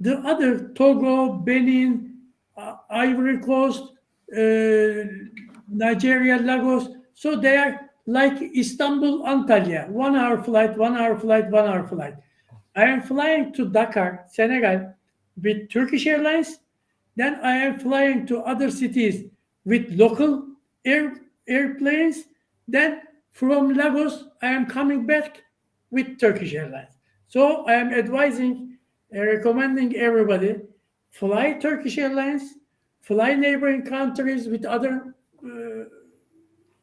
The other, Togo, Benin, Ivory Coast, Nigeria, Lagos. So they are like Istanbul, Antalya, 1 hour flight, 1 hour flight, 1 hour flight. I am flying to Dakar, Senegal with Turkish Airlines. Then I am flying to other cities with local airplanes. Then from Lagos, I am coming back with Turkish Airlines. So I am advising, recommending everybody, fly Turkish Airlines, fly neighboring countries with other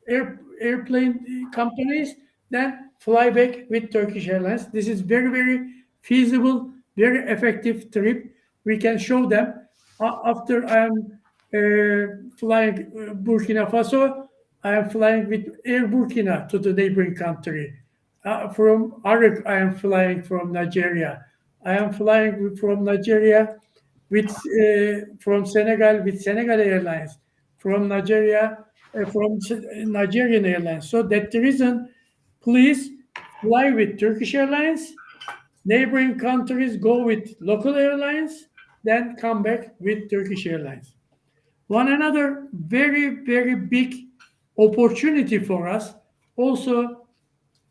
airplane companies, then fly back with Turkish Airlines. This is very feasible, very effective trip. We can show them. After I am flying Burkina Faso, I am flying with Air Burkina to the neighboring country. From Arik, I am flying from Nigeria. I am flying from Nigeria with from Senegal with Senegal Airlines. From Nigeria, from Nigerian Airlines. So that the reason, please fly with Turkish Airlines. Neighboring countries go with local airlines, then come back with Turkish Airlines. One another very big opportunity for us. Also,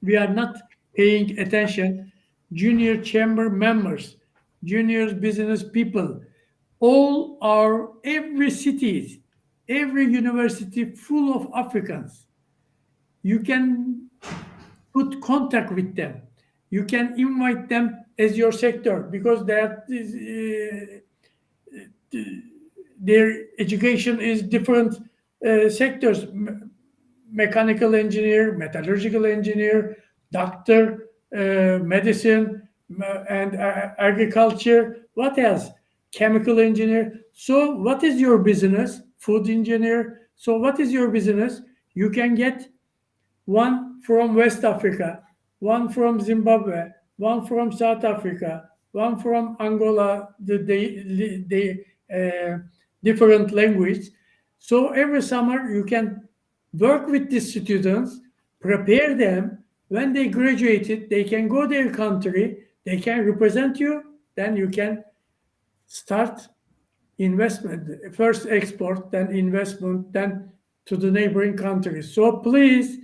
we are not paying attention. Junior chamber members, junior business people, all our every cities, every university full of Africans. You can put contact with them. You can invite them as your sector because their education is different sectors: mechanical engineer, metallurgical engineer, doctor, medicine, and agriculture. What else? Chemical engineer. So, what is your business? Food engineer. So, what is your business? You can get one from West Africa, one from Zimbabwe, one from South Africa, one from Angola, the different language. So every summer you can work with these students, prepare them. When they graduated, they can go their country, they can represent you, then you can start investment, first export, then investment, then to the neighboring countries. So please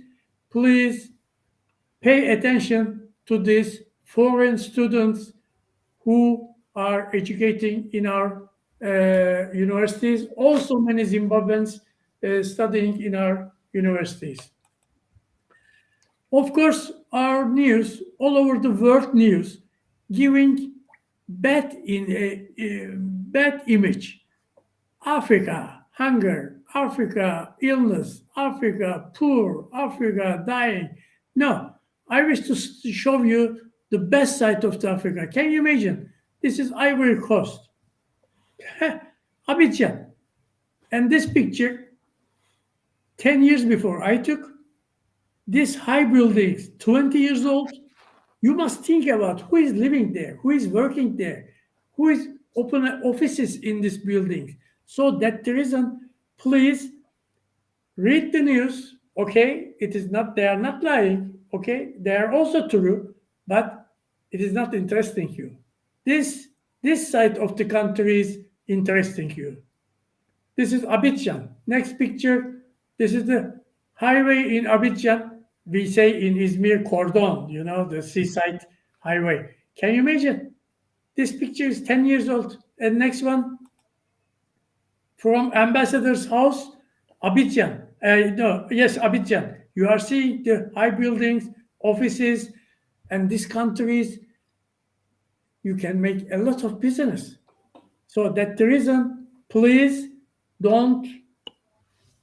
pay attention to these foreign students who are educating in our universities. Also, many Zimbabweans studying in our universities. Of course, our news, all over the world news, giving bad image. Africa, hunger. Africa, illness. Africa, poor. Africa, dying. No, I wish to show you the best side of Africa. Can you imagine? This is Ivory Coast, Abidjan. And this picture, 10 years before I took, these high buildings, 20 years old, you must think about who is living there, who is working there, who is open offices in this building. So that the reason, please read the news. Okay, it is not, they are not lying. Okay, they are also true, but it is not interesting you. This this side of the country is interesting you. This is Abidjan. Next picture. This is the highway in Abidjan. We say in Izmir Cordon, the seaside highway. Can you imagine? This picture is 10 years old. And next one, from ambassador's house, Abidjan. Abidjan. You are seeing the high buildings, offices, and these countries, you can make a lot of business. So that's the reason, please don't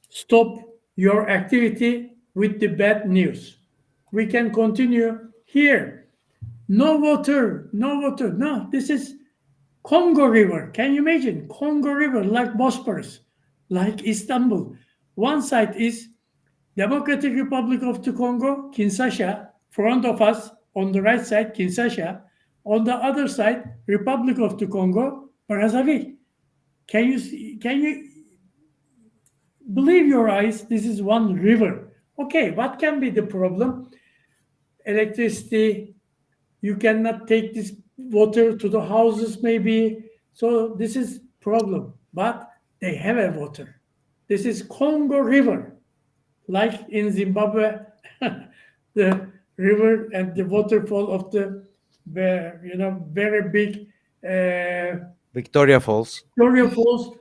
stop your activity with the bad news. We can continue here. No water, no water. No, this is Congo River. Can you imagine? Congo River, like Bosporus, like Istanbul. One side is Democratic Republic of the Congo, Kinshasa, front of us. On the right side, Kinshasa. On the other side, Republic of the Congo, Brazzaville. Can you believe your eyes? This is one river. Okay, what can be the problem? Electricity. You cannot take this water to the houses, maybe. So this is problem. But they have a water. This is Congo River, like in Zimbabwe, the river and the waterfall of the very big Victoria Falls. Victoria Falls,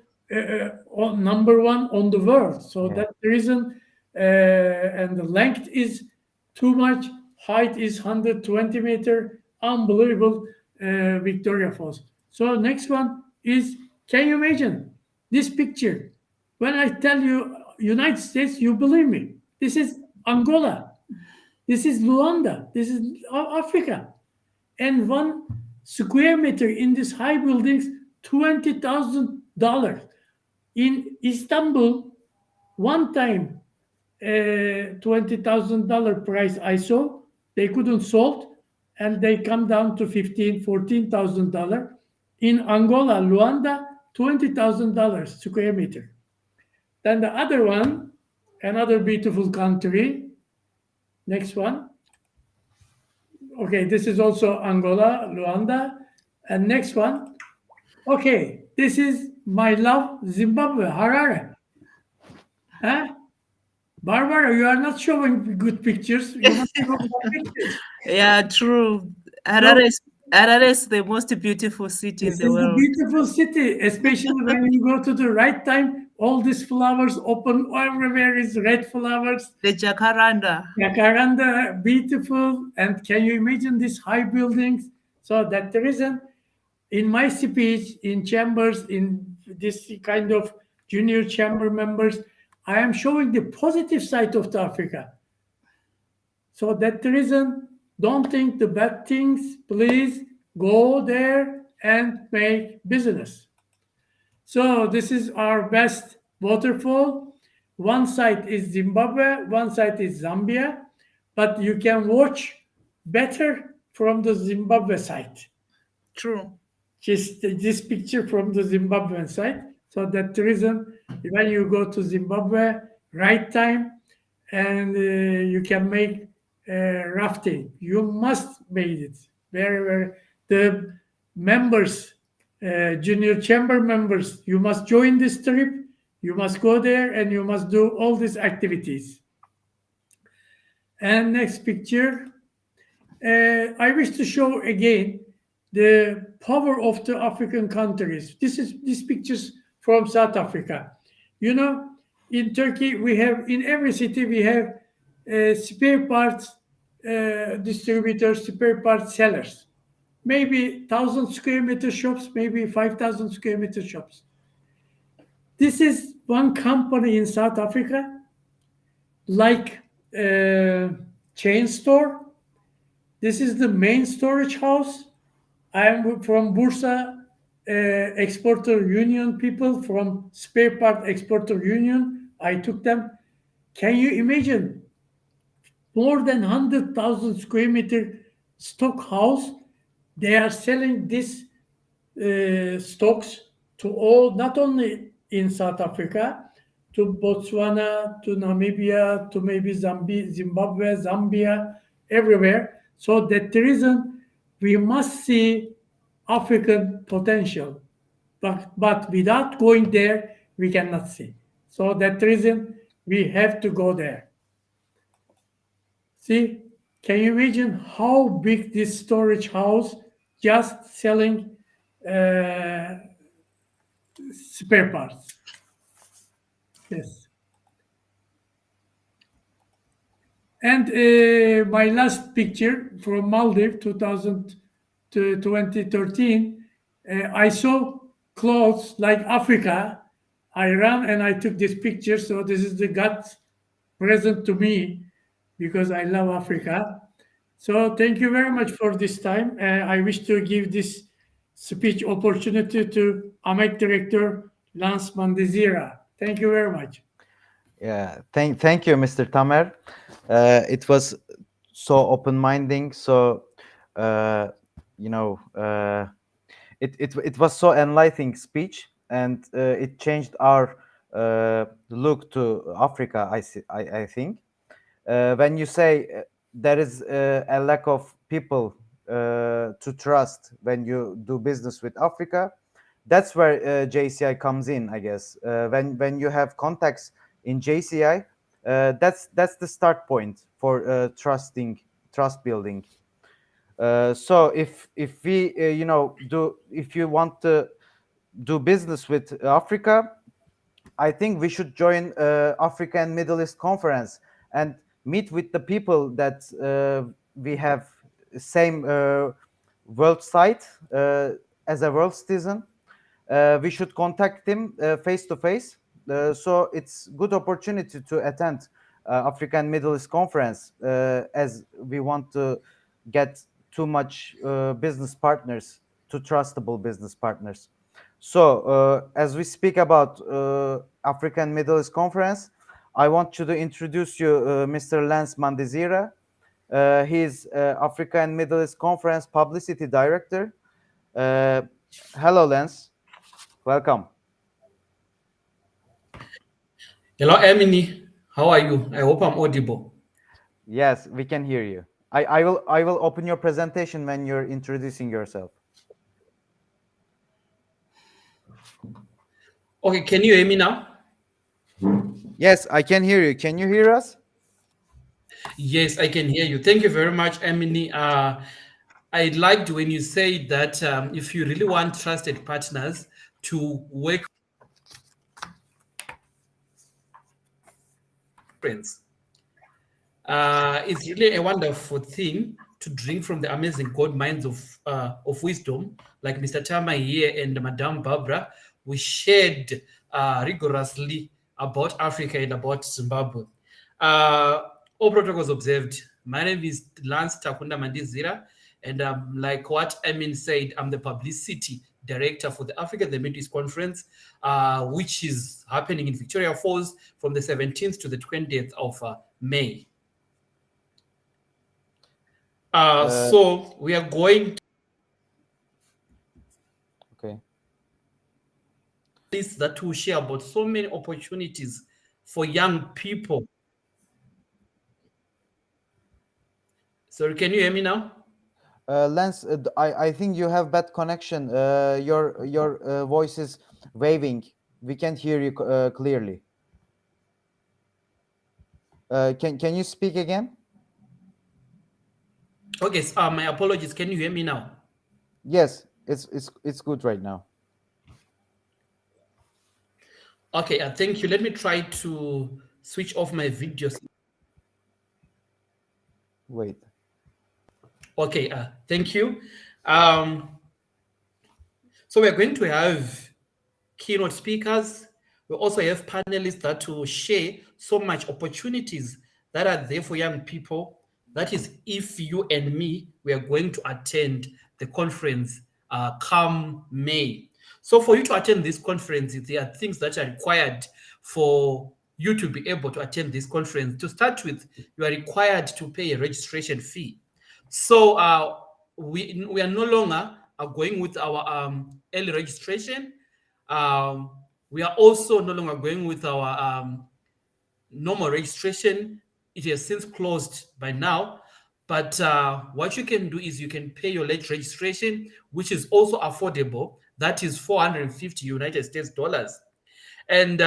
number one on the world. So that's the reason, and the length is too much. Height is 120 meter. Unbelievable, Victoria Falls. So next one is, can you imagine this picture? When I tell you United States, you believe me. This is Angola. This is Luanda. This is Africa. And 1 square meter in these high buildings, $20,000. In Istanbul, one time, $20,000 price I saw, they couldn't sold, and they come down to $15,000, $14,000. In Angola, Luanda, $20,000 square meter. Then the other one, another beautiful country. Next one. Okay, this is also Angola, Luanda. And next one. Okay, this is my love, Zimbabwe, Harare. Huh? Barbara, you are not showing good pictures. You must show good pictures. Yeah, true. Harare is the most beautiful city in the world. This is a beautiful city, especially when you go to the right time. All these flowers open everywhere is red flowers. The Jacaranda. Jacaranda, beautiful. And can you imagine these high buildings? So that's the reason in my speech, in chambers, in this kind of junior chamber members, I am showing the positive side of the Africa. So that's the reason, don't think the bad things. Please go there and make business. So this is our best waterfall. One side is Zimbabwe, one side is Zambia, but you can watch better from the Zimbabwe side. True. Just this picture from the Zimbabwean side. So that's the reason when you go to Zimbabwe, right time, and you can make rafting. You must make it. Very, very. The members, junior chamber members, you must join this trip. You must go there and you must do all these activities. And next picture. I wish to show again the power of the African countries. This pictures from South Africa. You know, in Turkey, we have, in every city, we have spare parts distributors, spare parts sellers. Maybe 1,000 square meter shops, maybe 5,000 square meter shops. This is one company in South Africa, like chain store. This is the main storage house. I am from Bursa Exporter Union people, from Spare Part Exporter Union. I took them. Can you imagine? More than 100,000 square meter stock house. They are selling these stocks to all, not only in South Africa, to Botswana, to Namibia, to maybe Zimbabwe, Zambia, everywhere. So that's the reason we must see African potential. But without going there, we cannot see. So that reason we have to go there. See, can you imagine how big this storage house just selling spare parts? Yes. And my last picture from Maldives, 2000 to 2013, I saw clothes like Africa. I ran and I took this picture. So this is the God's present to me because I love Africa. So thank you very much for this time. I wish to give this speech opportunity to AMEC Director Lance Mandizira. Thank you very much. Yeah, thank you, Mr. Tamer. It was so open-minding. So, you know, it was so enlightening speech, and it changed our look to Africa. I think when you say there is a lack of people to trust when you do business with Africa, that's where JCI comes in, I guess. When you have contacts in JCI, that's the start point for trust building. So if we if you want to do business with Africa, I think we should join Africa and Middle East Conference and meet with the people that we have same world site as a world citizen. We should contact him face to face. So it's good opportunity to attend African Middle East Conference as we want to get too much business partners, to trustable business partners. So as we speak about African Middle East Conference, I want you to introduce you Mr. Lance Mandizira. He is Africa and Middle East Conference Publicity Director. Hello, Lance. Welcome. Hello, Emily. How are you? I hope I'm audible. Yes, we can hear you. I will open your presentation when you're introducing yourself. Okay, can you hear me now? Yes, I can hear you. Can you hear us? Yes, I can hear you. Thank you very much, Emily. I liked when you said that if you really want trusted partners to work friends, it's really a wonderful thing to drink from the amazing gold mines of wisdom, like Mr. Tamer here and Madame Barbara. We shared rigorously about Africa and about Zimbabwe. All protocols observed. My name is Lance Takunda Mandizira, and like what Emin said, I'm the publicity director for the Africa the Middle East Conference, which is happening in Victoria Falls from the 17th to the 20th of May. So we are going Okay. this that will share about so many opportunities for young people. Sorry, can you hear me now? Lance, I think you have bad connection. Your voice is waving. We can't hear you clearly. Can you speak again? Okay, so, my apologies. Can you hear me now? Yes, it's good right now. Okay, thank you. Let me try to switch off my video. Wait. Okay, thank you. So we're going to have keynote speakers. We also have panelists that will share so much opportunities that are there for young people. That is, if you and me, we are going to attend the conference come May. So for you to attend this conference, there are things that are required for you to be able to attend this conference. To start with, you are required to pay a registration fee. So we are no longer going with our early registration. We are also no longer going with our normal registration. It has since closed by now. But what you can do is you can pay your late registration, which is also affordable. That is 450 United States dollars. And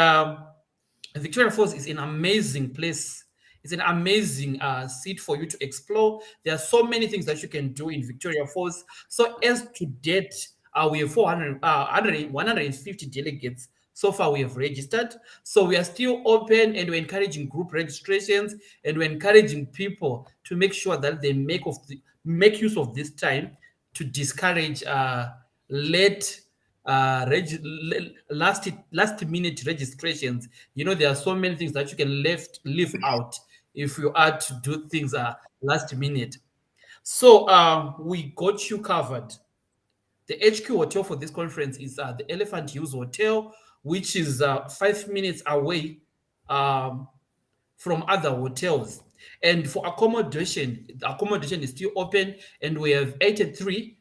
Victoria Falls is an amazing place. It's an amazing seat for you to explore. There are so many things that you can do in Victoria Falls. So as to date, we have 150 delegates. So far, we have registered. So we are still open, and we're encouraging group registrations, and we're encouraging people to make sure that they make use of this time to discourage late last minute registrations. You know, there are so many things that you can leave out if you are to do things last minute. So we got you covered. The HQ hotel for this conference is the Elephant Hills Hotel, which is 5 minutes away from other hotels. And for accommodation, the accommodation is still open, and we have 83.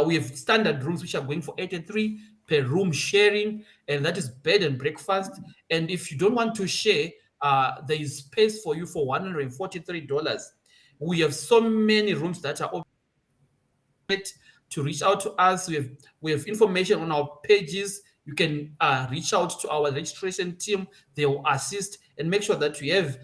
We have standard rooms which are going for 83 per room sharing, and that is bed and breakfast. And if you don't want to share, there is space for you for $143. We have so many rooms that are open. To reach out to us, we have information on our pages. You can reach out to our registration team. They will assist and make sure that we have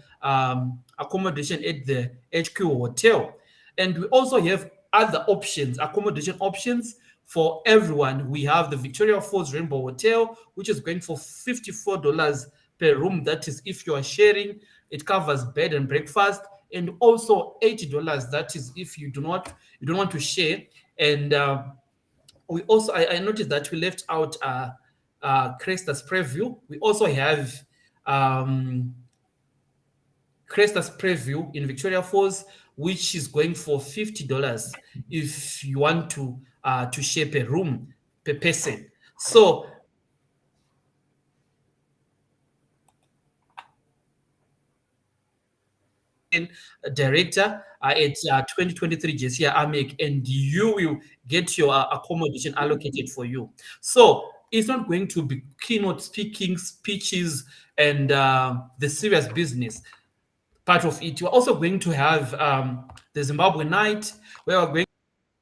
accommodation at the HQ hotel. And we also have other options, accommodation options for everyone. We have the Victoria Falls Rainbow Hotel, which is going for $54 per room. That is if you are sharing. It covers bed and breakfast, and also $80. That is if you don't want to share. And we also I noticed that we left out Cresta's Preview. We also have Cresta's Preview in Victoria Falls, which is going for $50 if you want to share per room per person. So director at 2023 JCI AMEC, and you will get your accommodation allocated for you. So it's not going to be keynote speaking, speeches, and the serious business part of it. We're also going to have the Zimbabwe night, where we're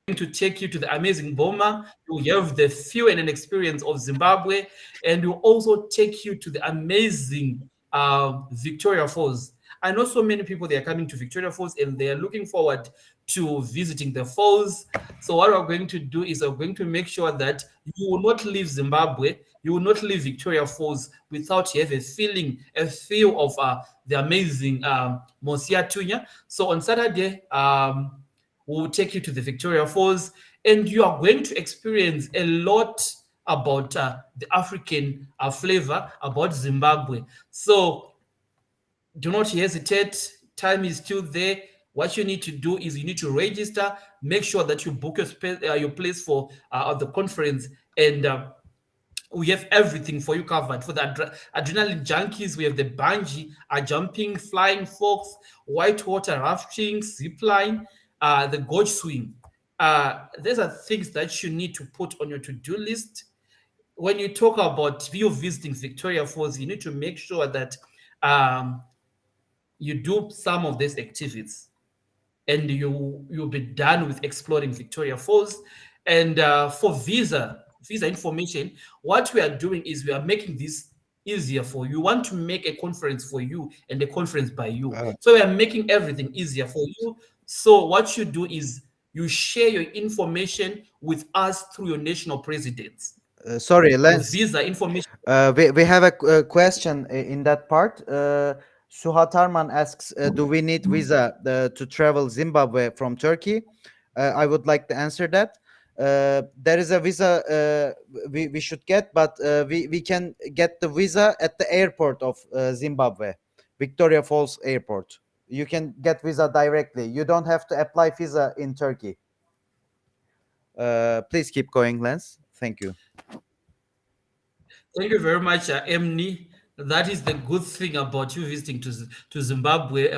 going to take you to the amazing Boma. You'll have the feel and an experience of Zimbabwe, and we'll also take you to the amazing Victoria Falls. I know so many people, they are coming to Victoria Falls and they are looking forward to visiting the falls. So what we're going to do is we're going to make sure that you will not leave Zimbabwe, you will not leave Victoria Falls without you have a feel of the amazing Mosiatunya. So on Saturday, we'll take you to the Victoria Falls, and you are going to experience a lot about the African flavor, about Zimbabwe. So do not hesitate. Time is still there. What you need to do is you need to register. Make sure that you book your place for the conference, and we have everything for you covered. For the adrenaline junkies, we have the bungee, jumping, flying fox, whitewater rafting, zip line, the gorge swing. These are things that you need to put on your to-do list. When you talk about you visiting Victoria Falls, you need to make sure that you do some of these activities, and you'll be done with exploring Victoria Falls. And for visa information, what we are doing is we are making this easier for you. We want to make a conference for you and a conference by you. So we are making everything easier for you. So what you do is you share your information with us through your national presidents. Sorry, Lance. Visa information. We have a question in that part. Suhat Arman asks, do we need visa to travel Zimbabwe from Turkey? I would like to answer that. There is a visa we should get, but we can get the visa at the airport of Zimbabwe, Victoria Falls Airport. You can get visa directly. You don't have to apply visa in Turkey. Please keep going, Lance. Thank you. Thank you very much, Emni. That is the good thing about you visiting to Zimbabwe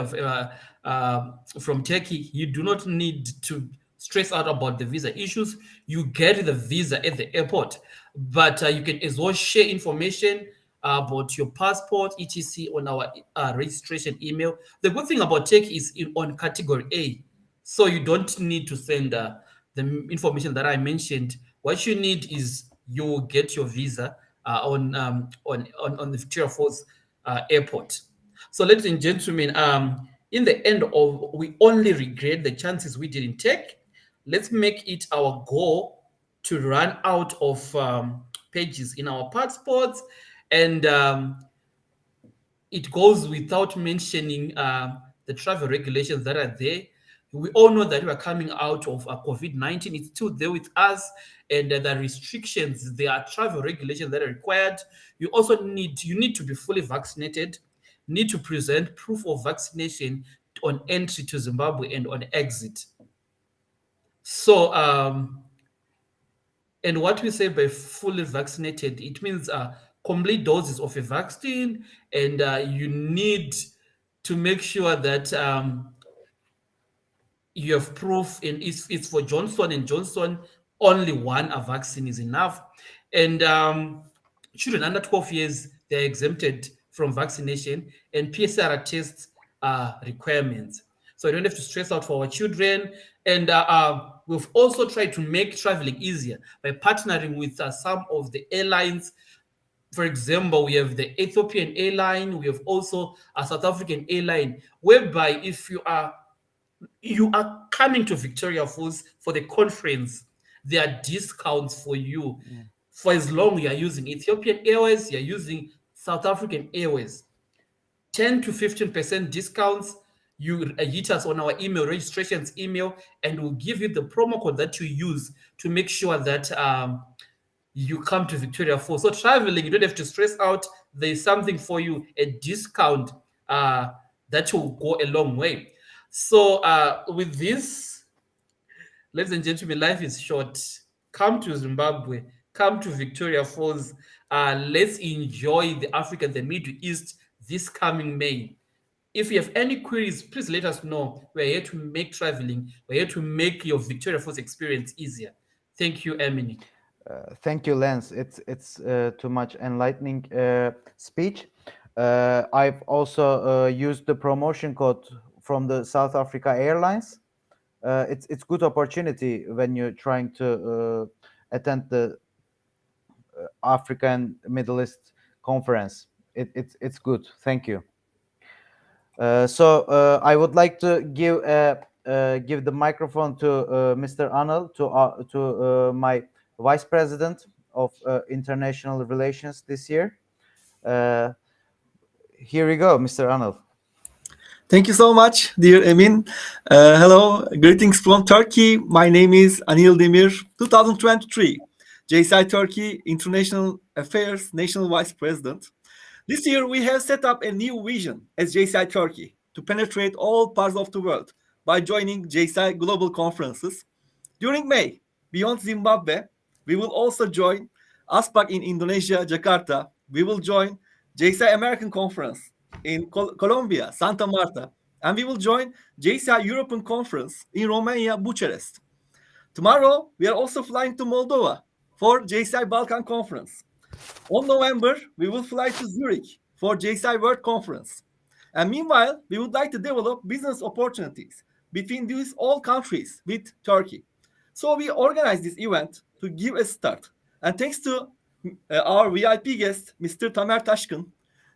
from Turkey. You do not need to stress out about the visa issues. You get the visa at the airport, but you can as well share information about your passport, etc., on our registration email. The good thing about Turkey is on category A. So you don't need to send the information that I mentioned. What you need is you get your visa on the Victoria Falls airport. So, ladies and gentlemen, in the end of, we only regret the chances we didn't take. Let's make it our goal to run out of pages in our passports, and it goes without mentioning the travel regulations that are there. We all know that we are coming out of COVID-19. It's still there with us, and the restrictions, there are travel regulations that are required. You need to be fully vaccinated, need to present proof of vaccination on entry to Zimbabwe and on exit. So, and what we say by fully vaccinated, it means complete doses of a vaccine, and you need to make sure that you have proof, and it's for Johnson and Johnson, only one vaccine is enough. And children under 12 years, they're exempted from vaccination and PCR tests requirements. So you don't have to stress out for our children. And we've also tried to make traveling easier by partnering with some of the airlines. For example, we have the Ethiopian airline, we have also a South African airline, whereby if you are coming to Victoria Falls for the conference, there are discounts for you for as long you are using Ethiopian Airways, you're using South African Airways. 10 to 15% discounts. You hit us on our email, registrations email, and we'll give you the promo code that you use to make sure that you come to Victoria Falls. So traveling, you don't have to stress out. There's something for you, a discount that will go a long way. So with this, ladies and gentlemen, life is short. Come to Zimbabwe, come to Victoria Falls. Let's enjoy the Africa, the Middle East this coming May. If you have any queries, please let us know. We're here to make traveling, we're here to make your Victoria Falls experience easier. Thank you, Emily. Thank you, Lance. It's too much enlightening speech. I've also used the promotion code from the South Africa Airlines. It's good opportunity when you're trying to attend the African Middle East conference. It's good. Thank you. So I would like to give the microphone to Mr. Anil, to my Vice President of International Relations this year. Here we go, Mr. Anil. Thank you so much, dear Emin. Hello, greetings from Turkey. My name is Anil Demir, 2023, JSI Turkey International Affairs National Vice President. This year, we have set up a new vision as JSI Turkey to penetrate all parts of the world by joining JSI global conferences. During May, beyond Zimbabwe, we will also join ASPAC in Indonesia, Jakarta. We will join JSI American Conference in Colombia, Santa Marta, and we will join JSI European Conference in Romania, Bucharest. Tomorrow, we are also flying to Moldova for JSI Balkan Conference. On November, we will fly to Zurich for JSI World Conference. And meanwhile, we would like to develop business opportunities between these all countries with Turkey. So we organized this event to give a start. And thanks to our VIP guest, Mr. Tamer Taşkın,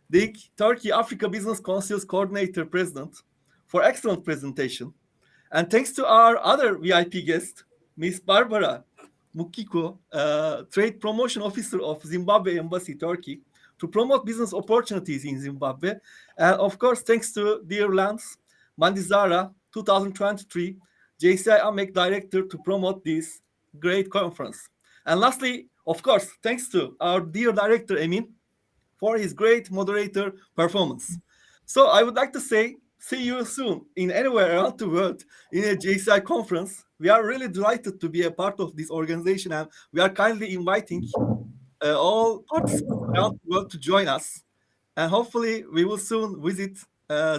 the Turkey Africa Business Council's Coordinator President, for excellent presentation. And thanks to our other VIP guest, Ms. Barbara Mukiko, Trade Promotion Officer of Zimbabwe Embassy, Turkey, to promote business opportunities in Zimbabwe. And of course, thanks to dear Lance, Mandizira, 2023, JCI AMEC Director, to promote this great conference. And lastly, of course, thanks to our dear Director, Emin, for his great moderator performance. So I would like to say, see you soon in anywhere around the world in a JCI conference. We are really delighted to be a part of this organization, and we are kindly inviting all participants around the world to join us. And hopefully we will soon visit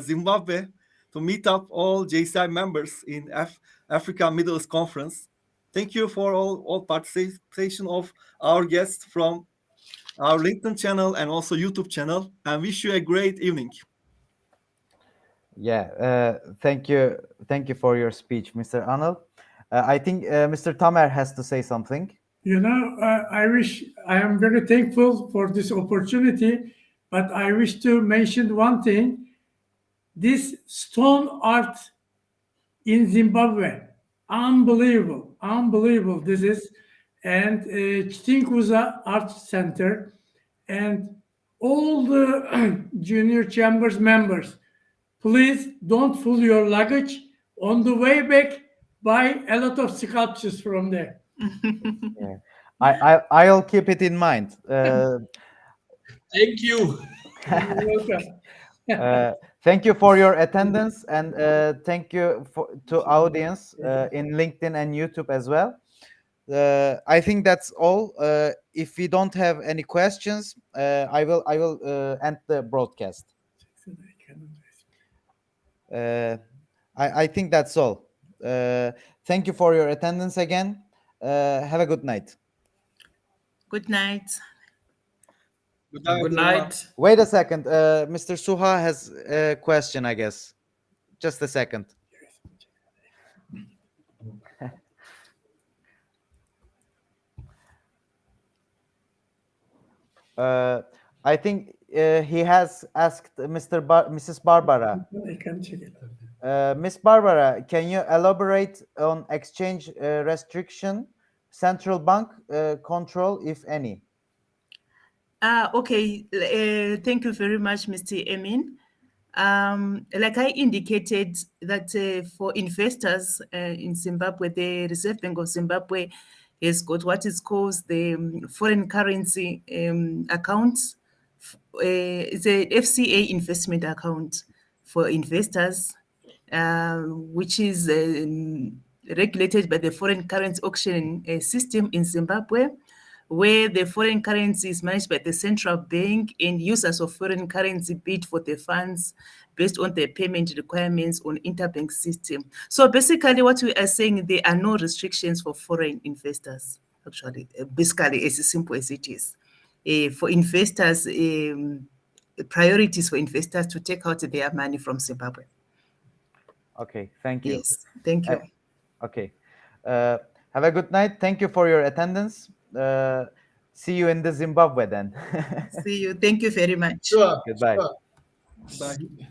Zimbabwe to meet up all JCI members in Africa Middle East Conference. Thank you for all participation of our guests from our LinkedIn channel and also YouTube channel, and wish you a great evening. Yeah, thank you for your speech, Mr. Anil. I think Mr. Tamer has to say something. I am very thankful for this opportunity, but I wish to mention one thing. This stone art in Zimbabwe, unbelievable. This is, and Chitinkuza Art Center, and all the junior chambers members, please don't fool your luggage. On the way back, buy a lot of sculptures from there. Yeah. I'll keep it in mind. Thank you. You're welcome. Thank you for your attendance, and thank you to audience in LinkedIn and YouTube as well. I think that's all. If we don't have any questions, I will end the broadcast. I think that's all. Thank you for your attendance again. Have a good night. Good night. Good night. Wait a second. Mr. Suha has a question, I guess. Just a second. I think he has asked Mrs. Barbara. I can check it. Miss Barbara, can you elaborate on exchange restriction, central bank control, if any? Okay. Thank you very much, Mr. Emin. Like I indicated that for investors in Zimbabwe, the Reserve Bank of Zimbabwe has got what is called the foreign currency account. It's a FCA investment account for investors, which is regulated by the foreign currency auction system in Zimbabwe, where the foreign currency is managed by the central bank and users of foreign currency bid for the funds based on the payment requirements on interbank system. So basically what we are saying, there are no restrictions for foreign investors, actually, basically as simple as it is. For investors, priorities for investors to take out their money from Zimbabwe. Okay, thank you. Yes, thank you. Okay. Have a good night. Thank you for your attendance. See you in the Zimbabwe then. See you. Thank you very much. Sure. Goodbye. Sure. Bye.